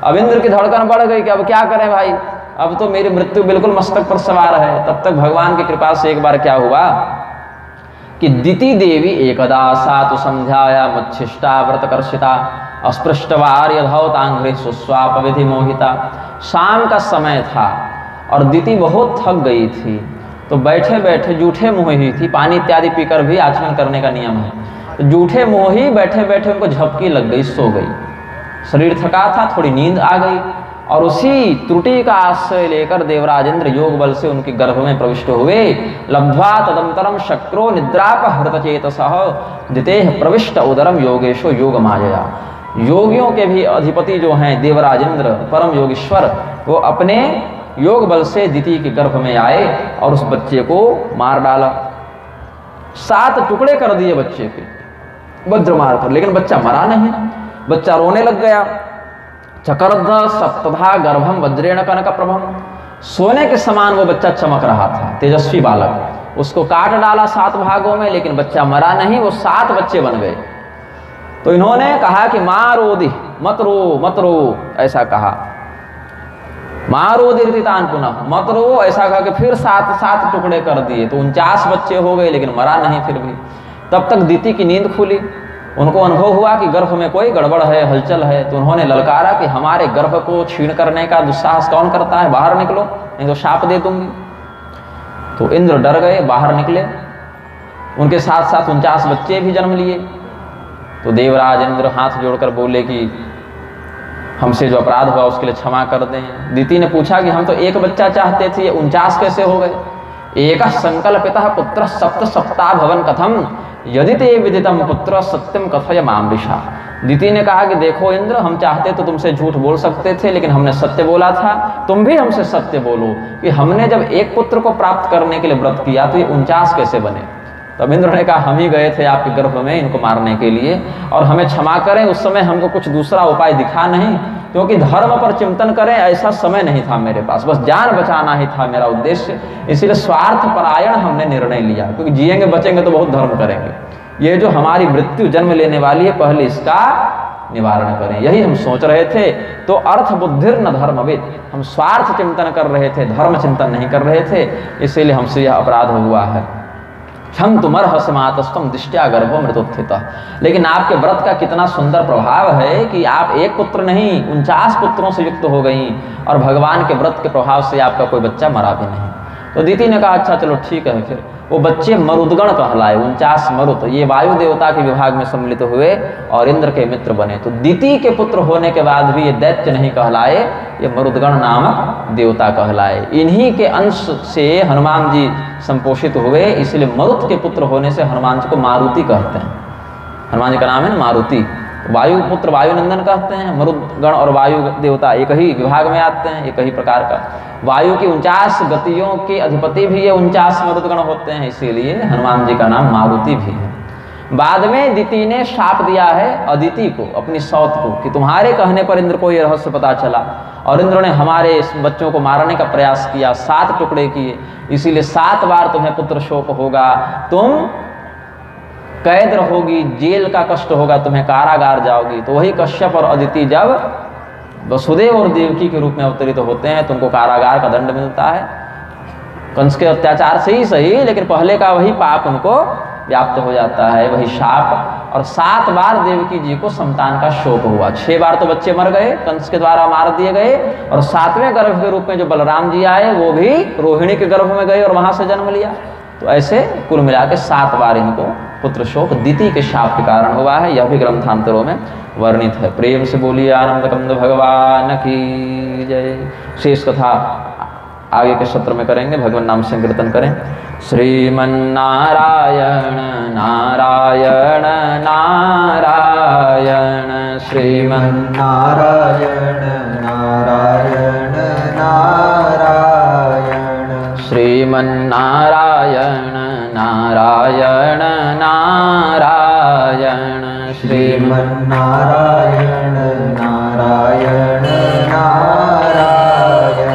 अब इंद्र की धड़कन बढ़ गई कि अब क्या करें भाई, अब तो मेरी मृत्यु बिल्कुल मस्तक पर सवार है। तब तक भगवान की कृपा से एक बार क्या हुआ कि दिति देवी एकदा सा तो संध्याया मच्छिष्टा व्रतकर्षिता अस्पृष्टवार यधौतांघ्रे सुस्वाप विधि मोहिता। शाम का समय था और दिति बहुत थक गई थी, तो बैठे बैठे जूठे मुँह ही थी, पानी इत्यादि पीकर भी आचमन करने का नियम है, तो जूठे मुँह ही बैठे बैठे उनको झपकी लग गई, सो गई। शरीर थका था, थोड़ी नींद आ गई और उसी त्रुटि का आश्रय लेकर देवराज इंद्र योग बल से उनके गर्भ में प्रविष्ट हुए। लब्ध्वा तदंतरम शक्रो निद्रापहृत चेतसः दितेह प्रविष्ट उदरम योगेशो योग मायया। योगियों के भी अधिपति जो हैं देवराज इंद्र परम योगीश्वर, वो अपने योग बल से दिति के गर्भ में आए और उस बच्चे को मार डाला। 7 टुकड़े कर दिए बच्चे के वज्र मारकर, लेकिन बच्चा मरा नहीं। बच्चा रोने लग गया। चकर्ध सप्तधा गर्भम वज्रेण कनक प्रभम। सोने के समान वो बच्चा चमक रहा था, तेजस्वी बालक। उसको काट डाला 7 भागों में, लेकिन बच्चा मरा नहीं, वो 7 बच्चे बन गए। तो इन्होंने कहा कि मारोदि, मत रो मत रो, ऐसा कहा। मारोदितान पुनः, मत रो, ऐसा कहा कि फिर 7 टुकड़े कर दिए, तो 49 बच्चे हो गए, लेकिन मरा नहीं फिर भी। तब तक दिति की नींद खुली। उनको अनुभव हुआ कि गर्भ में कोई गड़बड़ है, हलचल है, तो उन्होंने ललकारा कि हमारे गर्भ को छीन करने का दुस्साहस कौन करता है, बाहर निकलो नहीं तो शाप दे दूंगी। तो इंद्र डर गए, बाहर निकले। उनके साथ साथ 49 बच्चे भी जन्म लिए। तो देवराज इंद्र हाथ जोड़कर बोले कि हमसे जो अपराध हुआ उसके लिए क्षमा कर दें। दिति ने पूछा कि हम तो एक बच्चा चाहते थे, 49 कैसे हो गए? एक संकल्पितः पुत्र 7 सप्ताह भवन कथम यदि ते विदितम पुत्र सत्यम कथय मामृषा। दिति ने कहा कि देखो इंद्र, हम चाहते तो तुमसे झूठ बोल सकते थे, लेकिन हमने सत्य बोला था, तुम भी हमसे सत्य बोलो कि हमने जब एक पुत्र को प्राप्त करने के लिए व्रत किया तो ये 49 कैसे बने। तब इंद्र ने कहा हम ही गए थे आपके गर्भ में इनको मारने के लिए, और हमें क्षमा करें, उस समय हमको कुछ दूसरा उपाय दिखा नहीं, क्योंकि धर्म पर चिंतन करें ऐसा समय नहीं था मेरे पास, बस जान बचाना ही था मेरा उद्देश्य। इसीलिए स्वार्थ परायण हमने निर्णय लिया, क्योंकि जिएंगे बचेंगे तो बहुत धर्म करेंगे। ये जो हमारी मृत्यु जन्म लेने वाली है, पहले इसका निवारण करें, यही हम सोच रहे थे। तो अर्थ बुद्धिर न धर्मविद, हम स्वार्थ चिंतन कर रहे थे, धर्म चिंतन नहीं कर रहे थे, इसीलिए हमसे यह अपराध हुआ है। क्षम तुमर्हस मातस्तम दृष्टिया गर्भो मृतोत्थितः। लेकिन आपके व्रत का कितना सुंदर प्रभाव है कि आप एक पुत्र नहीं 49 पुत्रों से युक्त हो गई, और भगवान के व्रत के प्रभाव से आपका कोई बच्चा मरा भी नहीं। तो दिति ने कहा अच्छा चलो ठीक है। फिर वो बच्चे मरुदगण कहलाए, 49 मरुत, ये वायु देवता के विभाग में सम्मिलित हुए और इंद्र के मित्र बने। तो दिति के पुत्र होने के बाद भी ये दैत्य नहीं कहलाए, ये मरुदगण नामक देवता कहलाए। इन्हीं के अंश से हनुमान जी संपोषित हुए, इसलिए मरुत के पुत्र होने से हनुमान जी को मारुति कहते हैं। हनुमान जी का नाम है ना मारुति। वायु पुत्र वायुनंदन कहते हैं, मरुदगण और वायु देवता एक ही विभाग में आते हैं, एक ही प्रकार का। वायु की 49 गतियों के अधिपति भी ये 49 मरुदगण होते हैं, इसीलिए हनुमान जी का नाम मारुति भी है। बाद में दिति ने शाप दिया है अदिति को, अपनी सौत को, कि तुम्हारे कहने पर इंद्र को ये रहस्य पता चला और इंद्र ने हमारे इस बच्चों को मारने का प्रयास किया, 7 टुकड़े किए, इसीलिए 7 बार तुम्हें पुत्र शोक होगा, तुम कैद रहोगी, जेल का कष्ट होगा, तुम्हें कारागार जाओगी। तो वही कश्यप और अदिति जब वसुदेव और देवकी के रूप में अवतरित होते हैं, तुमको कारागार का दंड मिलता है, कंस के अत्याचार से ही सही, लेकिन पहले का वही पाप उनको व्याप्त हो जाता है, वही शाप। और 7 बार देवकी जी को संतान का शोक हुआ। 6 बार तो बच्चे मर गए, कंस के द्वारा मार दिए गए, और 7वें गर्भ के रूप में जो बलराम जी आए वो भी रोहिणी के गर्भ में गए और वहां से जन्म लिया। तो ऐसे कुल मिला के 7 बार इनको पुत्र शोक दिति के शाप के कारण हुआ है। यह भी ग्रंथांतरों में वर्णित है। प्रेम से बोलिए आनंद कंद भगवान की जय। शेष कथा आगे के सत्र में करेंगे। भगवान नाम संकीर्तन करें। श्रीमन्नारायण नारायण नारायण श्रीमन्नारायण नारायण नारायण श्रीमन्नारायण नारायण नारायण श्रीमन्नारायण नारायण नारायण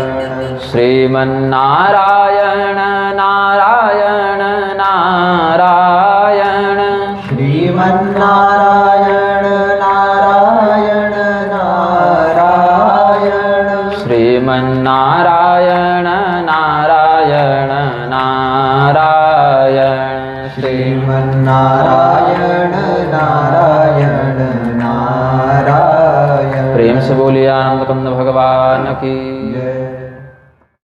श्रीमन्नारायण नारायण नारायण श्रीमन्नारायण नारायण नारायण श्रीमन्नारायण नारायण नारायण श्रीमन्नारायण नारायण नारायण से बोलिए आनंद कंद भगवान की।